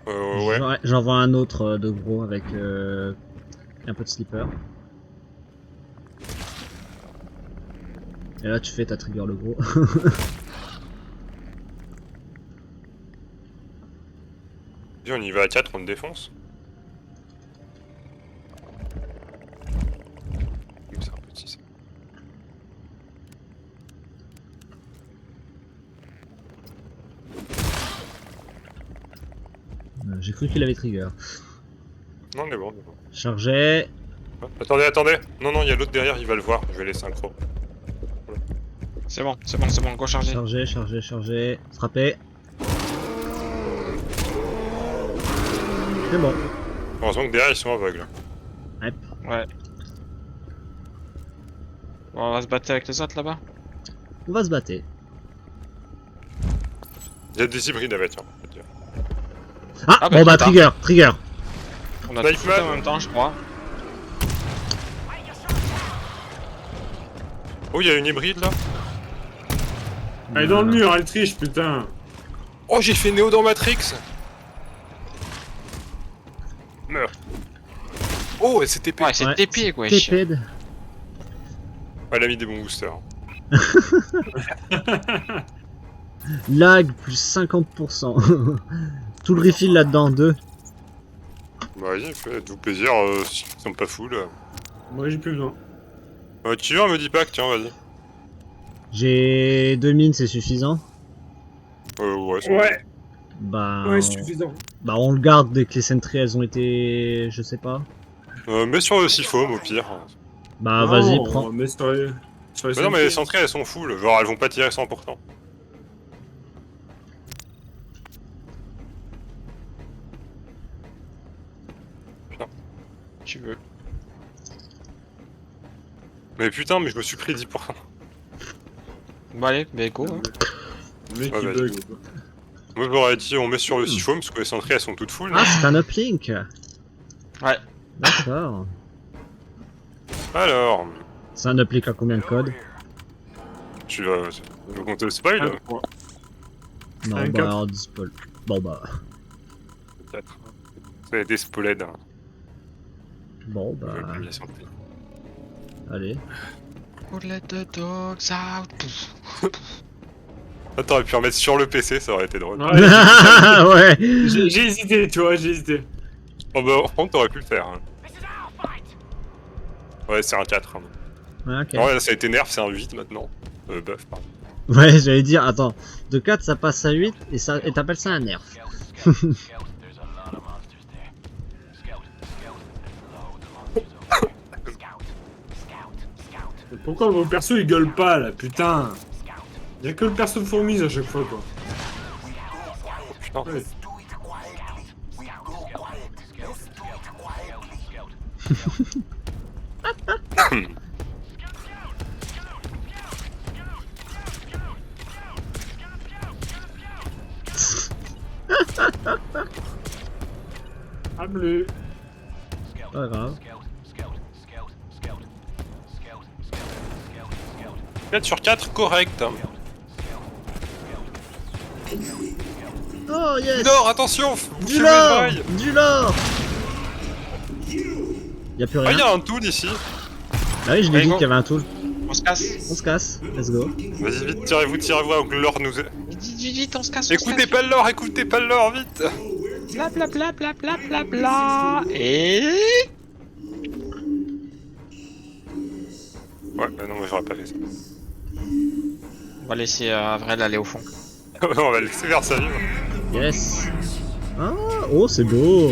Ouais. J'en vois un autre de gros avec un peu de slipper. Et là tu fais ta trigger le gros. Vas-y, on y va à 4, on le défonce. C'est un petit ça. J'ai cru qu'il avait trigger. Non, on est bon, on est bon. Chargé. Ah, attendez, attendez. Non, il y a l'autre derrière, il va le voir. Je vais les synchro. C'est bon, go charger. Chargé, chargé, chargé. Frappé. C'est bon. Heureusement que derrière, ils sont aveugles. Hop. Ouais. Bon, on va se battre avec les autres là-bas. On va se battre. Il y a des hybrides avec, hein. Ah, Ah, bon bah bah, trigger, trigger. On a Sniper. tout fait en même temps, je crois. Oh, il y a une hybride là. Elle est dans le mur, elle triche, putain. Oh, j'ai fait Néo dans Matrix. Meurs. Oh, elle s'est TP. Ouais, c'est Ouais, TP, wesh. TP. Elle a mis des bons boosters. Lag plus 50%. Tout le refill là-dedans, 2. Bah, vas-y, faites-vous plaisir, s'ils sont pas full. Moi j'ai plus besoin. Tu veux, me dis pas que tiens, vas-y. J'ai 2 mines, c'est suffisant. Ouais, c'est Ouais, Bah, ouais, c'est suffisant. bah on le garde dès que les sentries elles ont été, je sais pas. Mets sur le Siphome au pire. Bah Non, vas-y, on prends. met sur les Mais non, mais les sentiers. centrées elles sont full, genre elles vont pas tirer 100%. Tu veux. Mais putain, mais je me suis pris 10%. Bon, allez, bah go. Hein. Le mec Ouais, qui vas-y. bug. quoi. Moi j'aurais dit on met sur le Siphome parce que les centrées elles sont toutes full. Ah, c'est un uplink. Ouais. D'accord. Alors, C'est un uplink à combien de codes? tu vas compter le spoil Un point. Non, Un bah cap. alors dispol. Bon bah. Peut-être. C'est des spoled. Hein. Bon bah. Les centrées. Allez. Let the dogs out. Ah, t'aurais pu remettre sur le PC, ça aurait été drôle. Ouais, Ouais. j'ai hésité, tu vois, j'ai hésité. Oh bah, par contre, t'aurais pu le faire. Hein. Ouais, c'est un 4. Hein. Ouais, ok. Ouais, là, ça a été nerf, c'est un 8 maintenant. Buff, pardon. Ouais, j'allais dire, attends. De 4 ça passe à 8 et t'appelles ça un nerf. Pourquoi vos persos ils gueulent pas là, putain? Y'a que le perso de fourmis à chaque fois quoi. Putain. Ouais. Do it quietly. We go quiet. Let's do it quietly. Ah bleu. Pas grave. 4 sur 4, correct. Hein. Oh yes. Nord, attention. Du bouchez lore. les oreilles. Du lore. Y'a plus Ah, rien. il y a un tool ici. Bah oui, je l'ai Allez, dit go. qu'il y avait un tool. On se casse. On se casse. Let's go. Vas-y, vite, tirez-vous, avant que le lore nous... Vite, on se casse. Écoutez pas le lore, vite. Bla bla bla bla bla bla bla. Et. Ouais, bah non, moi j'aurais pas fait ça. On va laisser Avril aller au fond. On va le laisser faire sa vie. Yes. Ah, oh, c'est beau.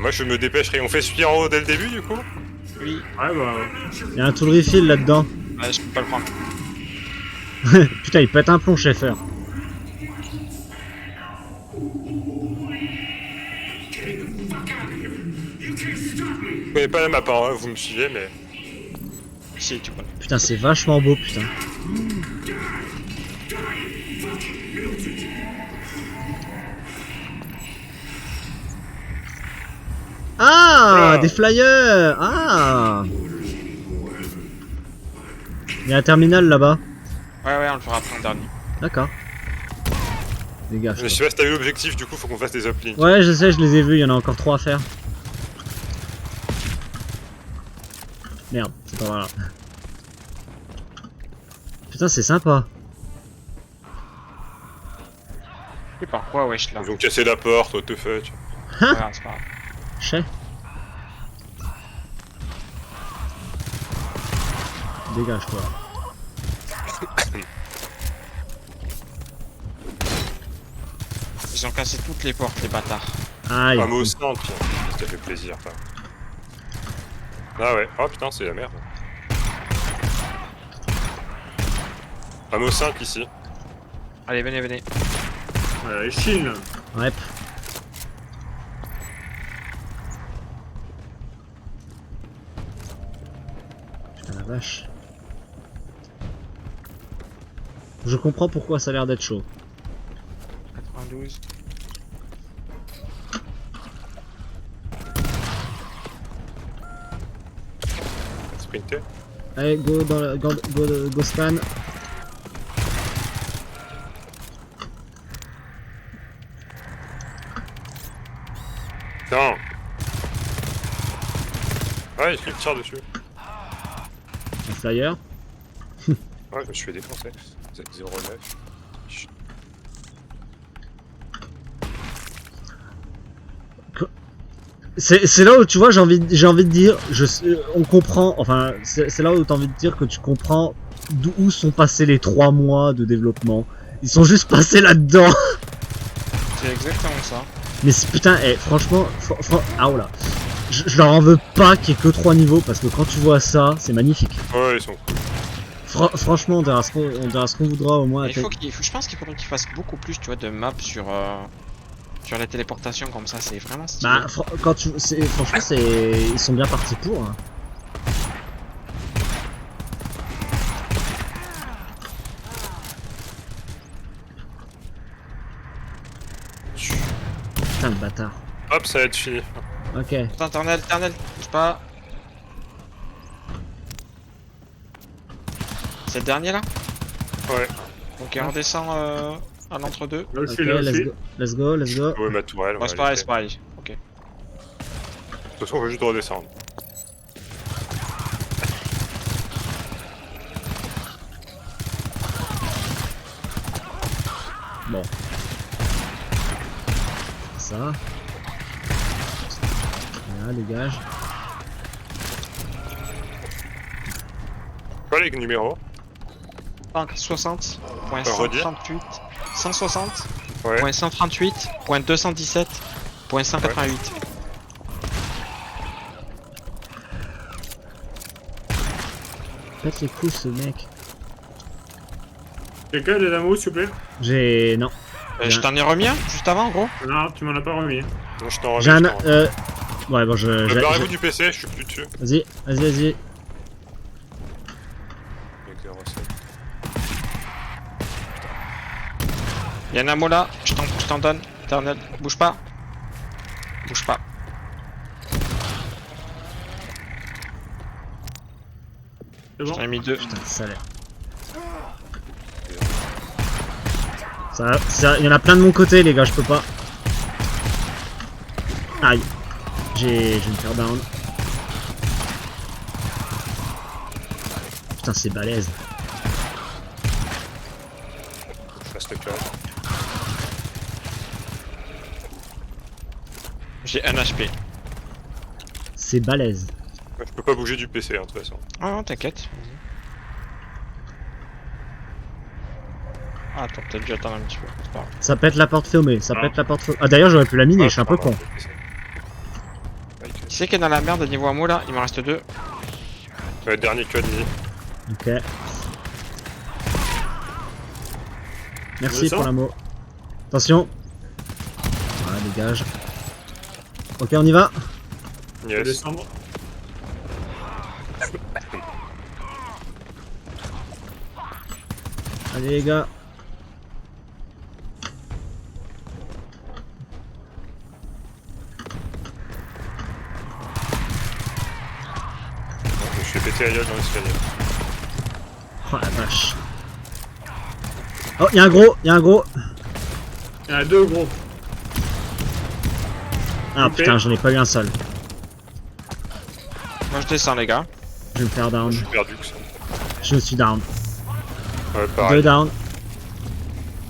Moi je me dépêcherai. On fait Spiro dès le début du coup? Oui. Ouais, bah. Il y a un tool refill là-dedans. Ouais, je peux pas le prendre. Putain, il pète un plomb, Schaeffer. Je connais pas la map, hein, vous me suivez, mais. Si, tu connais. Putain, c'est vachement beau, putain. Ah, Voilà. des flyers. Ah. Il y a un terminal là-bas. Ouais, ouais, on le fera après en dernier. D'accord. Dégage. Je sais pas si t'as vu l'objectif, du coup faut qu'on fasse des uplinks. Ouais, je sais, je les ai vus, il y en a encore 3 à faire. Merde, c'est pas voilà. Putain, c'est sympa. Et par quoi, wesh, là? Ils ont cassé la porte, what the fuck. Ouais, c'est pas grave. Chais. Dégage-toi. Ils ont cassé toutes les portes, les bâtards. Aïe. Un mot simple, ça t'a fait plaisir, ça. Ah ouais, oh putain, c'est la merde. Un mot 5 ici. Allez, venez, venez. Chine. Ouais. Putain la vache. Je comprends pourquoi ça a l'air d'être chaud. 92. Sprinter. Allez, go dans la, go scan. Non. Ouais, il tire dessus. Un flyer. Ouais, je me suis fait défoncer. 09. C'est là où tu vois, j'ai envie de dire, on comprend, enfin, c'est là où t'as envie de dire que tu comprends d'où sont passés les 3 mois de développement. Ils sont juste passés là-dedans. C'est exactement ça. Mais putain, franchement, ah oh là, je leur en veux pas qu'il y ait que 3 niveaux parce que quand tu vois ça, c'est magnifique. Ouais, ils sont cool. Franchement, on dira ce qu'on voudra au moins. Je pense qu'il faudrait qu'ils fassent beaucoup plus, tu vois, de maps sur la téléportation comme ça, c'est vraiment stylé. Bah, franchement, ils sont bien partis pour. Hein. Putain le bâtard. Hop, ça va être fini. Ok. Attends, Ternel, bouge pas. C'est le dernier là? Ouais. Ok, on redescend à l'entre-deux. Là Ok, aussi, là aussi. let's go. Ouais, ma tourelle. Bon, c'est pareil, c'est pareil. Ok. De toute façon, on va juste redescendre. Bon. Ça. Voilà, dégage. Quoi les numéros? 60, point redire 138, 160, Ouais. point 138, point 217, point 188. Pète les couilles ce mec. Quelqu'un a des ammo, s'il vous plaît? J'ai... Non. Je t'en ai remis un juste avant, gros. Non, tu m'en as pas remis. Non, je t'en remets. J'ai un... je t'en remets. Ouais, bon, Barrez-vous du PC, je suis plus dessus. Vas-y. Avec les recettes. Il y a un ammo là, je t'en donne. Ternel, bouge pas. Bouge pas. C'est bon? J'en ai mis 2. Putain, ça a l'air. Ça, il y en a plein de mon côté, les gars, je peux pas. Aïe. Je vais me faire down. Putain, c'est balèze. Je reste là. J'ai 1 HP. C'est balèze. Ouais, je peux pas bouger du PC, hein, de toute façon. Ah non, t'inquiète. Ah, attends, peut-être dû attendre un petit peu. C'est pas grave. Ça pète la porte fermée, ça pète la porte fermée. Ah d'ailleurs, j'aurais pu la miner, je suis un peu con. Qui c'est qui est dans la merde niveau ammo là? Il m'en reste 2. Dernier que ennemi. Ok. Merci descends. pour la mot. Attention. Voilà, dégage. Ok, on y va. Je vais Yes. descendre. Allez les gars. Je suis pété à gueule dans l'escalier. Oh la vache. Oh, y'a un gros, y'a un gros. Il y en a 2 gros. Ah Ok. putain, j'en ai pas eu un seul. Moi je descends les gars. Je vais me faire down. Je suis perdu que ça. Je suis down. Ouais, 2 pareil. down.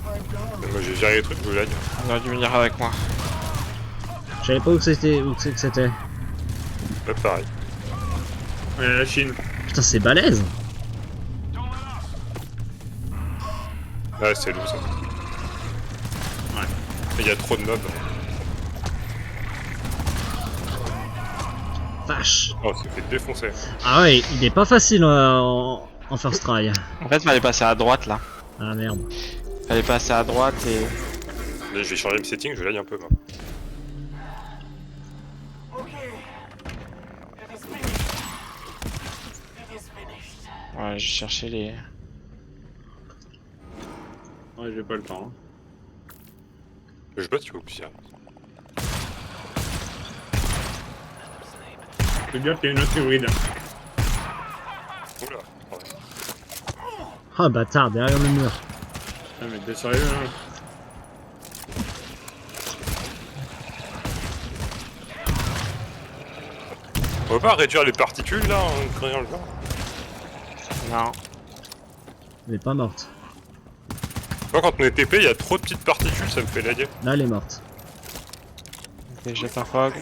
Moi j'ai géré les trucs, je vous l'ai dit. On aurait dû venir avec moi. Je savais pas où c'était. Où c'est que c'était. Ouais, pareil. Ouais, la Chine. Putain, c'est balèze. Ouais, c'est lourd ça. Ouais. Il y a trop de mobs. Vache. Oh, c'est fait défoncer. Ah ouais, il est pas facile en first try. En fait, fallait passer à droite là. Ah merde. Fallait passer à droite et. Là, je vais changer mes settings, je lag un peu moi. Ouais, je cherchais les. Ouais, j'ai pas le temps. Je botte, il faut plusieurs. Je peux dire qu'il y a une autre hybride. Oula. Ouais. Ah bâtard, derrière le mur. Ah, mais t'es sérieux, hein? On va pas réduire les particules là en créant le genre. Non. Elle est pas morte. Moi quand on est TP, il y a trop de petites particules, ça me fait laguer. Là, elle est morte. Ok, jette un fog.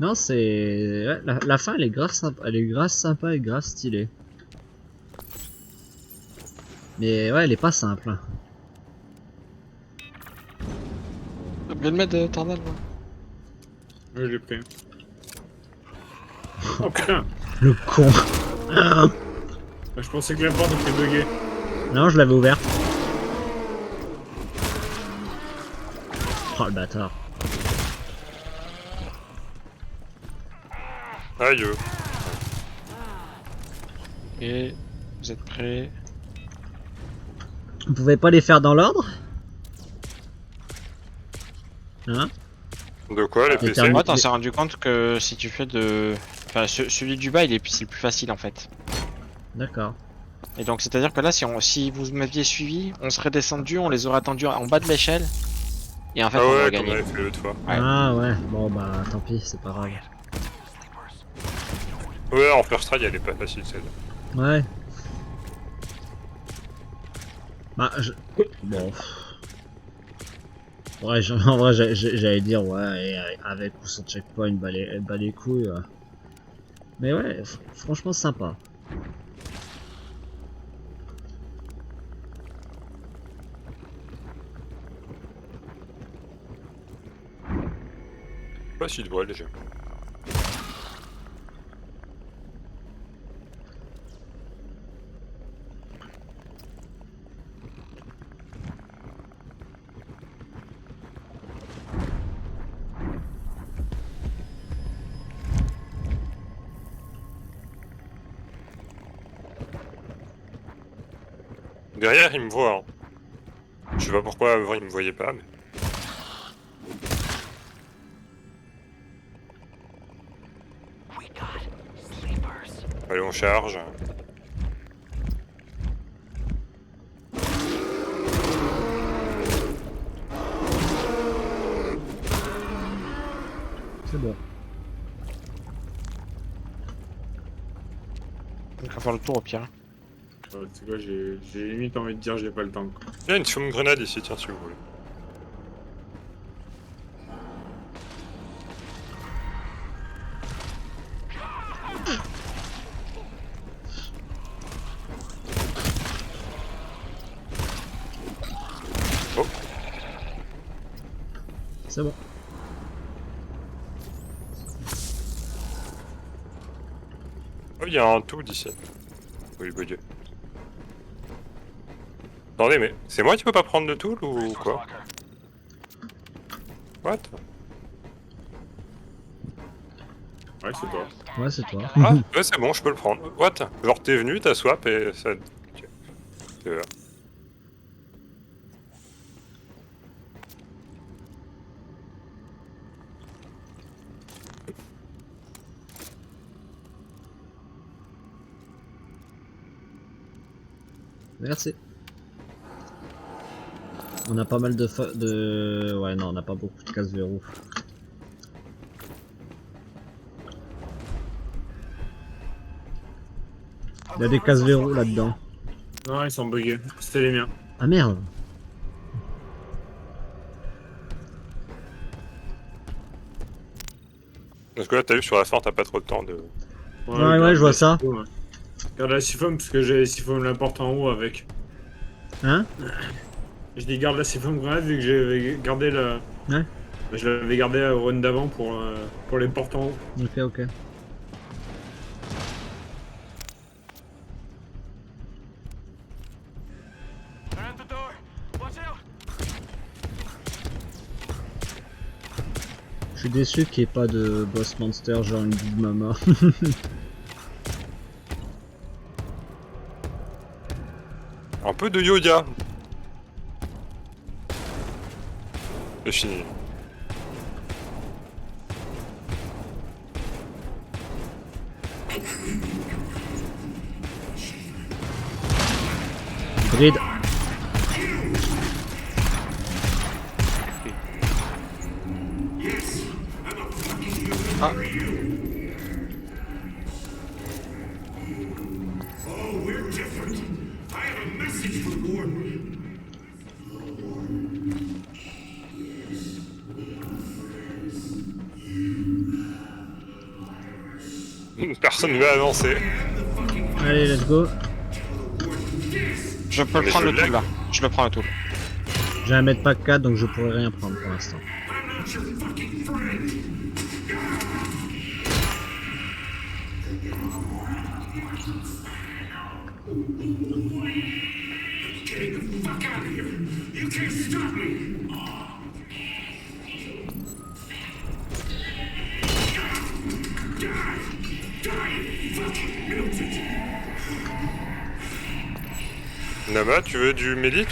Non, c'est. Ouais, la fin, elle est grave sympa. Elle est grave sympa et grave stylée. Mais ouais, elle est pas simple. Hein. J'ai oublié de mettre de tornade moi. Oui, j'ai pris. Oh putain! Le con. Bah, je pensais que la porte était buggée. Non, je l'avais ouverte. Oh le bâtard. Aïe. Et vous êtes prêts? On pouvait pas les faire dans l'ordre? Hein? De quoi les Et PC terminé. Moi, t'en s'est rendu compte que si tu fais de. Enfin, celui du bas, c'est le plus facile en fait. D'accord. Et donc, c'est-à-dire que là, si vous m'aviez suivi, on serait descendu, on les aurait attendus en bas de l'échelle. Et en fait, Ah on ouais, aurait comme on gagné. avait fait l'autre fois. Ouais. Ah ouais, bon bah tant pis, c'est pas grave. Ouais, en first try, elle est pas facile celle-là. Ouais. Bah je... Bon. Ouais, en vrai j'allais dire ouais, et avec ou sans checkpoint, bah les couilles. Mais ouais, franchement sympa. Pas si de voile déjà. Derrière, il me voit. Hein. Je sais pas pourquoi avant il me voyait pas, mais. Allez, on charge. C'est bon. Donc, on va faire le tour au pire. Tu sais quoi, j'ai limite envie de dire j'ai pas le temps. Quoi. Il y a une fume grenade ici, tiens, si vous voulez. C'est bon. Oh, il y a un tout d'ici. Oui, bon Dieu. Attendez, mais c'est moi qui peux pas prendre le tool ou quoi? What? Ouais, c'est toi. Ouais, c'est toi. Ah, ouais, c'est bon, je peux le prendre. What? Genre, t'es venu, t'as swap et ça. Ok. C'est vrai. Merci. On a pas mal de... Ouais, non, on a pas beaucoup de casse verrou. Il y a des casse verrou là-dedans. Non, ils sont buggés. C'était les miens. Ah merde. Parce que là, t'as vu sur la fin, t'as pas trop de temps de. Ouais, garde je vois la ça. siphon, ouais. Garde la siphon parce que j'ai la siphon l'importe en haut avec. Hein? Je dis garde la siphon grenade vu que j'ai gardé la. Ouais. Je l'avais gardé au run d'avant pour les portes en haut. Ok, ok. Je suis déçu qu'il n'y ait pas de boss monster genre une Big Mama. Un peu de yoga. C'est fini. Hybride. Ah. Personne ne va avancer. Allez, let's go. Je peux Mais prendre je le l'ai. tool là. Je le prends le tool. J'ai un mètre pack 4 donc je pourrais rien prendre pour l'instant. Nama, tu veux du médic?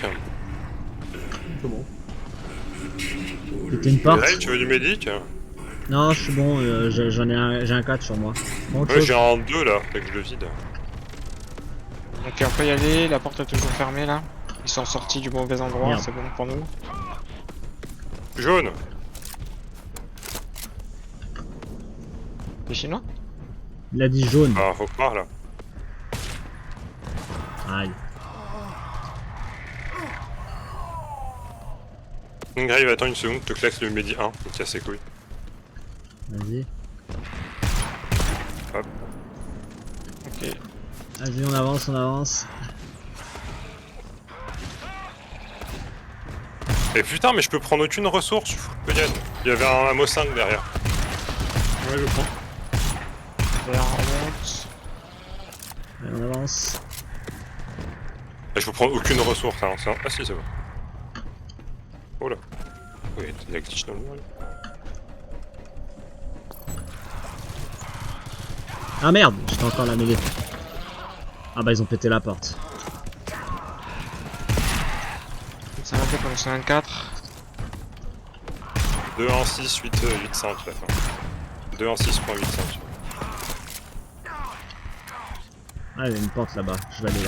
C'est bon. C'était une porte. Ray, tu veux du médic? Non, je suis bon, j'en ai un 4 sur moi. Autre Ouais, chose. j'ai un 2 là, fait que je le vide. Ok, on peut y aller. La porte est toujours fermée là. Ils sont sortis du mauvais endroit. Merde. C'est bon pour nous. Jaune. Les Chinois? Il a dit jaune. Ah, faut pas là. Aïe. Grave, attends une seconde, te claque le médi 1, il te casse les couilles. Vas-y. Hop. Ok. Vas-y, on avance, on avance. Et putain, mais je peux prendre aucune ressource, je suis fou de gueule. Il y avait un ammo 5 derrière. Ouais, je prends. D'ailleurs, on monte. Allez, on avance. Et je peux prendre aucune ressource, hein. Ah si, c'est bon. Oh là. Oui, il y a glitch dans le mur, là. Ah merde, j'étais encore la mêlée. Ah bah ils ont pété la porte. Ça m'a fait comme 54. 2 1 6 8 8 5 la fin. 2 1 6 8 5. Ah il y a une porte là-bas, je vais aller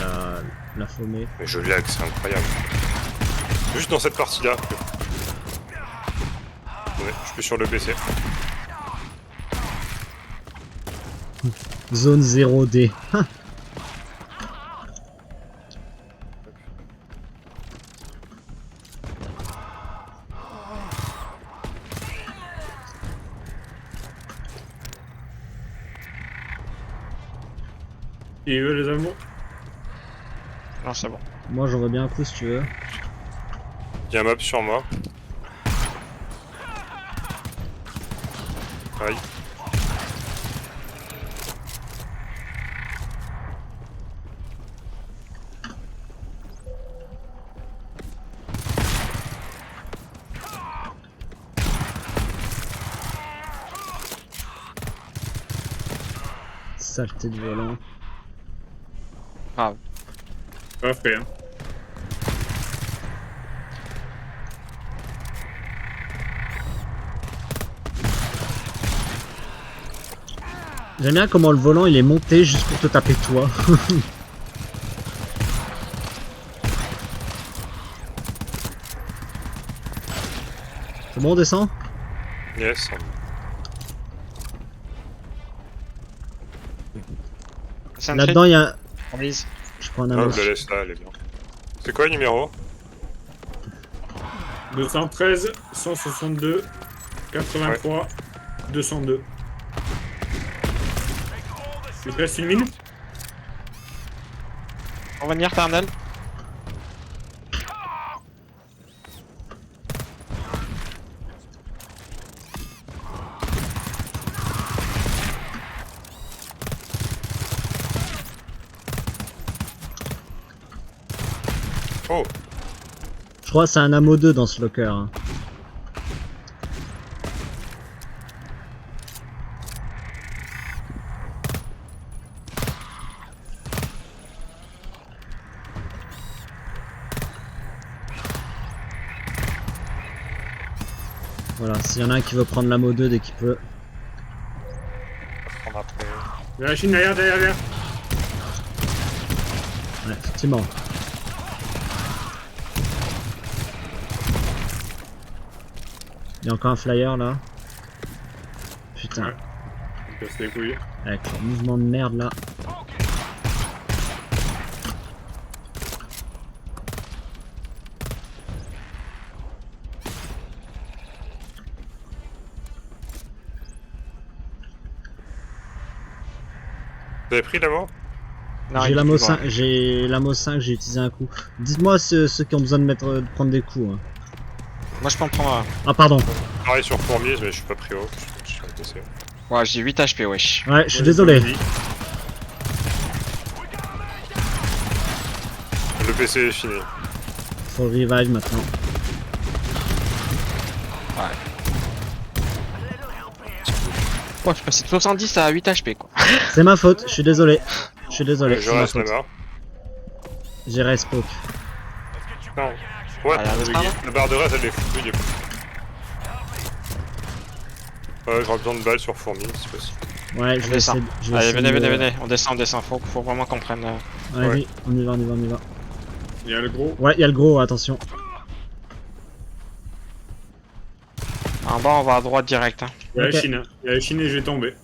la faumer. Mais je lag, c'est incroyable. Juste dans cette partie là. Ouais, je suis sur le PC. Zone 0D. Il veut les amours. Non, c'est bon. Moi j'en veux bien un coup si tu veux. Il y a un map sur moi. Aïe. Saleté de volant. Grave. Pas fait, hein. J'aime bien comment le volant il est monté juste pour te taper toi. C'est bon, on descend? Yes. Là-dedans il y a... Remise. Je prends un Ah, amos. je la laisse là, elle est bien. C'est quoi le numéro? 213, 162, 83, 202. Il te reste une minute? On va venir, Ternel. Oh! Je crois que c'est un ammo 2 dans ce locker. Hein. Voilà, s'il y en a un qui veut prendre l'ammo 2 dès qu'il peut. On va prendre après. Il y a la Chine derrière, derrière. Ouais, effectivement. Il y a encore un flyer là. Putain, Ouais. Il casse les couilles. avec le mouvement de merde là. Vous avez pris d'abord? Non, J'ai il est l'ammo plus 5, loin. j'ai l'ammo 5, j'ai utilisé un coup. Dites-moi ceux qui ont besoin de prendre des coups. Hein. Moi, je peux en prendre un. Ah pardon. Pareil sur fourmis, mais je suis pas pris haut. Je suis blessé. Ouais, j'ai 8 HP, wesh. Ouais, je suis Ouais, désolé. vas-y. Le PC est fini. Faut revive maintenant. Ouais, je suis passé de 70 à 8 HP, quoi. C'est ma faute, je suis désolé. Je suis désolé, Je c'est ma reste faute. là-bas. J'ai respoke. Non. Ouais, Allez, on reste là, là. la barre de reste elle est foutue du coup. Ouais, j'aurais besoin de balles sur fourmis si possible. Ouais, je vais descend. essayer. Je vais Allez, essayer venez, de- venez, venez. On descend. Faut vraiment qu'on prenne. Vas-y, Ouais. on y va, on y va, on y va. Il y a le gros. Ouais, il y a le gros, attention. En bas, on va à droite direct. Hein. Il y a Ok. la Chine. Il y a la Chine et je vais tomber.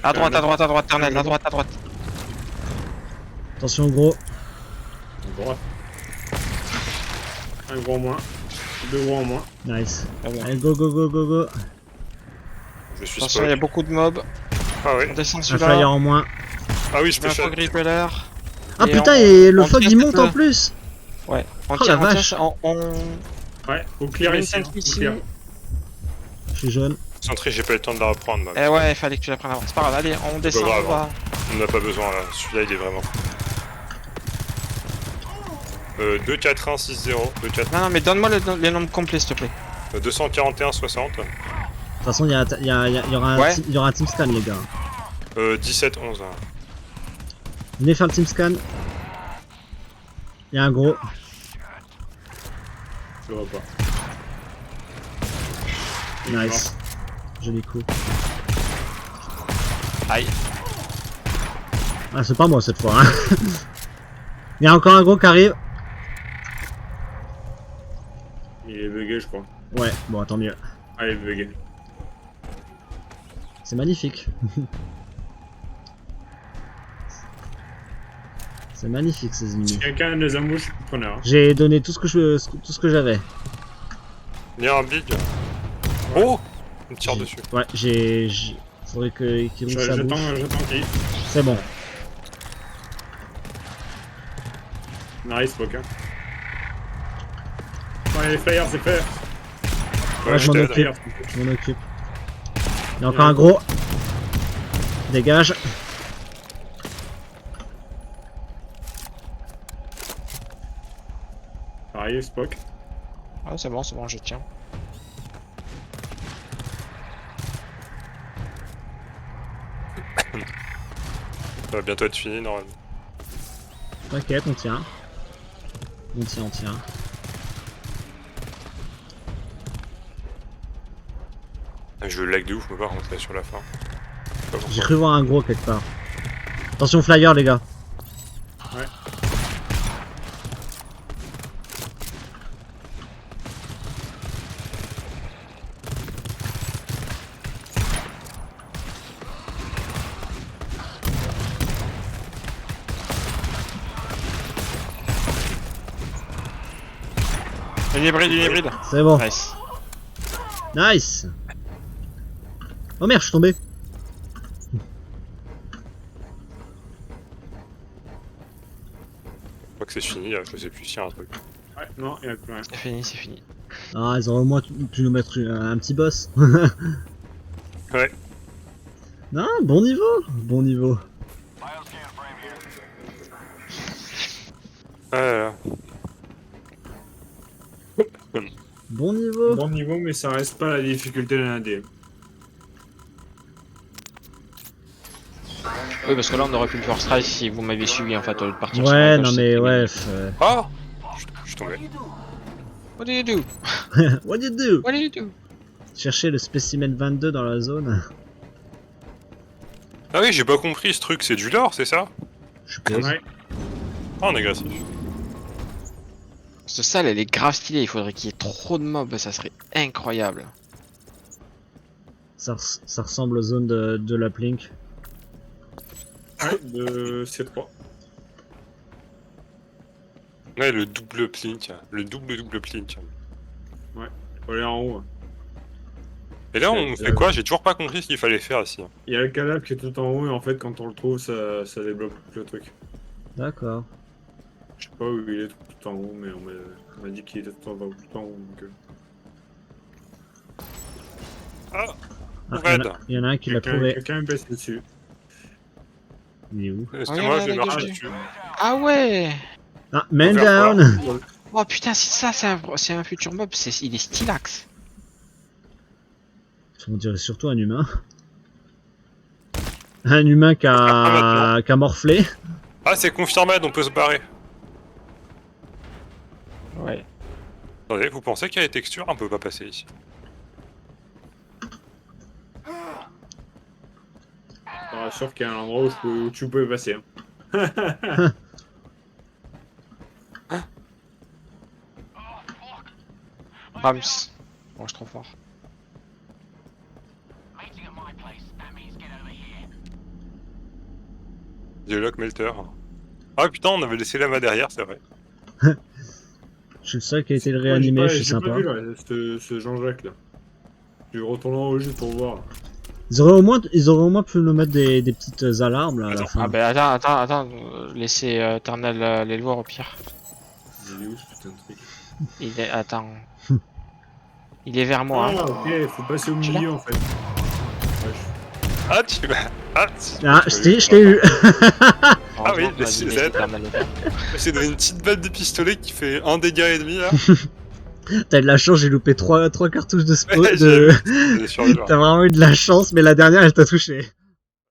À droite, Ternel, à droite. Attention au gros. Un gros. Un gros en moins. Deux gros en moins. Nice. Très bien. Allez, go, go, go, go, go. Je suis Attention, il y a spoil. beaucoup de mobs. Ah oui. On descend Un flyer celui-là. en moins. Ah oui, je peux Un shot. faux grippeller. Ah Et putain, on- et le on fog tire il monte cette- en plus. Ouais, on Oh, la tire, vache. on... Ouais, faut clear Une ici. hein, tank faut ici. clear. Je suis jaune. Centré, j'ai pas eu le temps de la reprendre. Moi. Eh ouais, il fallait que tu la prennes avant. C'est pas grave, allez, on descend, grave, on va. On n'a pas besoin là. Celui-là il est vraiment. 24160. 24. Non, mais donne-moi les nombres complets, s'il te plaît. 241 60. De toute façon, il y aura Ouais. il y aura un team scan, les gars. 17 11. Venez faire le team scan. Il y a un gros. Je vois pas. Nice. Joli coup. Aïe. Ah, c'est pas moi cette fois. Hein. Il y a encore un gros qui arrive. Il est bugué, je crois. Ouais, bon, tant mieux. Ah, il est bugué. C'est magnifique. C'est magnifique ces Si ennemis. quelqu'un nous embauche, je suis preneur. Hein. J'ai donné tout ce que j'avais. Il y a un big. Oh! Il me tire dessus. Ouais, faudrait qu'il ouvre sa bouche. J'attends qui. C'est bon. Nice, poker. Ouais, les flyers, c'est fait. Ouais, je m'en t'aide. occupe. Je m'en occupe. Il y a encore un gros. Dégage. Pareil, Spock. Ah, c'est bon, je tiens. Ça va bientôt être fini, normalement. T'inquiète, on tient. On tient. Je lag de ouf, mais pas rentrer sur la fin. Je sais pas pourquoi. J'ai cru voir un gros quelque part. Attention flyer les gars. Ouais. Une hybride. C'est bon. Nice. Nice. Oh merde, je suis tombé. Je crois que c'est fini, je sais plus s'il y a un truc. Ouais, non, il y a plus rien. C'est fini. Ah, ils auraient au moins pu nous mettre un petit boss. Ouais. Non, bon niveau. Ah là là. Bon niveau. Bon niveau, mais ça reste pas la difficulté d'un AD. Oui, parce que là, on aurait pu le faire strike si vous m'aviez suivi en fait au lieu de partir sur Ouais, la gauche, non mais c'était ouais. Ah je suis tombé. What do you do? What do you do? What do you do? Chercher le spécimen 22 dans la zone. Ah oui, j'ai pas compris ce truc, c'est du lore, c'est ça? Je suppose. Ouais. Ah, on est agressif. Cette salle, elle est grave stylée. Il faudrait qu'il y ait trop de mobs, ça serait incroyable. Ça ressemble aux zones de la Plink. Ouais, de C3. Ouais, le double plink. Le double plink. Faut aller en haut. Et là, on fait quoi? J'ai toujours pas compris ce qu'il fallait faire ici. Il y a le cadavre qui est tout en haut et en fait, quand on le trouve, ça débloque le truc. D'accord. Je sais pas où il est tout en haut, mais on m'a dit qu'il était tout en haut. Donc, Ah, Ah, Red. il y en a un qui l'a quelqu'un trouvé. quelqu'un est passé dessus. Il est où? c'est Ah, moi, ouais, je vais ouais, marcher ouais. dessus. Ah ouais! Ah, man Faire down! quoi? Oh putain, c'est un futur mob, il est stylax. On dirait surtout un humain. Un humain qui a morflé. Ah, c'est confirmé, on peut se barrer. Ouais. Attendez, vous pensez qu'il y a des textures? On peut pas passer ici. Je te rassure qu'il y a un endroit où tu peux passer. Hein. Rams. Bon, je suis trop fort. Dialogue Melter. Ah putain, on avait laissé Lama derrière, c'est vrai. Je suis le seul qui a été le réanimé, je suis J'ai pas sympa. vu là, ce Jean-Jacques là. Je vais retourner en haut juste pour voir. Ils auraient au moins pu nous mettre des petites alarmes là à la Attends. fin. Ah bah attends, laissez Ternal les voir au pire. Il est où ce putain de truc? Attends. Il est vers moi. Ah Hein. ok, faut passer au milieu en fait. Ouais, Ah, tu m'as... Ah, Ah, je t'ai eu! Ah oui, Heureusement qu'on a dit laissez laisser Z. Ternal le faire. J'ai donné une petite balle de pistolet qui fait 1 dégât et demi là. T'as de la chance, j'ai loupé 3 cartouches de Ouais, spot. j'ai vu, j'ai survécu. T'as vraiment eu de la chance, mais la dernière elle t'a touché.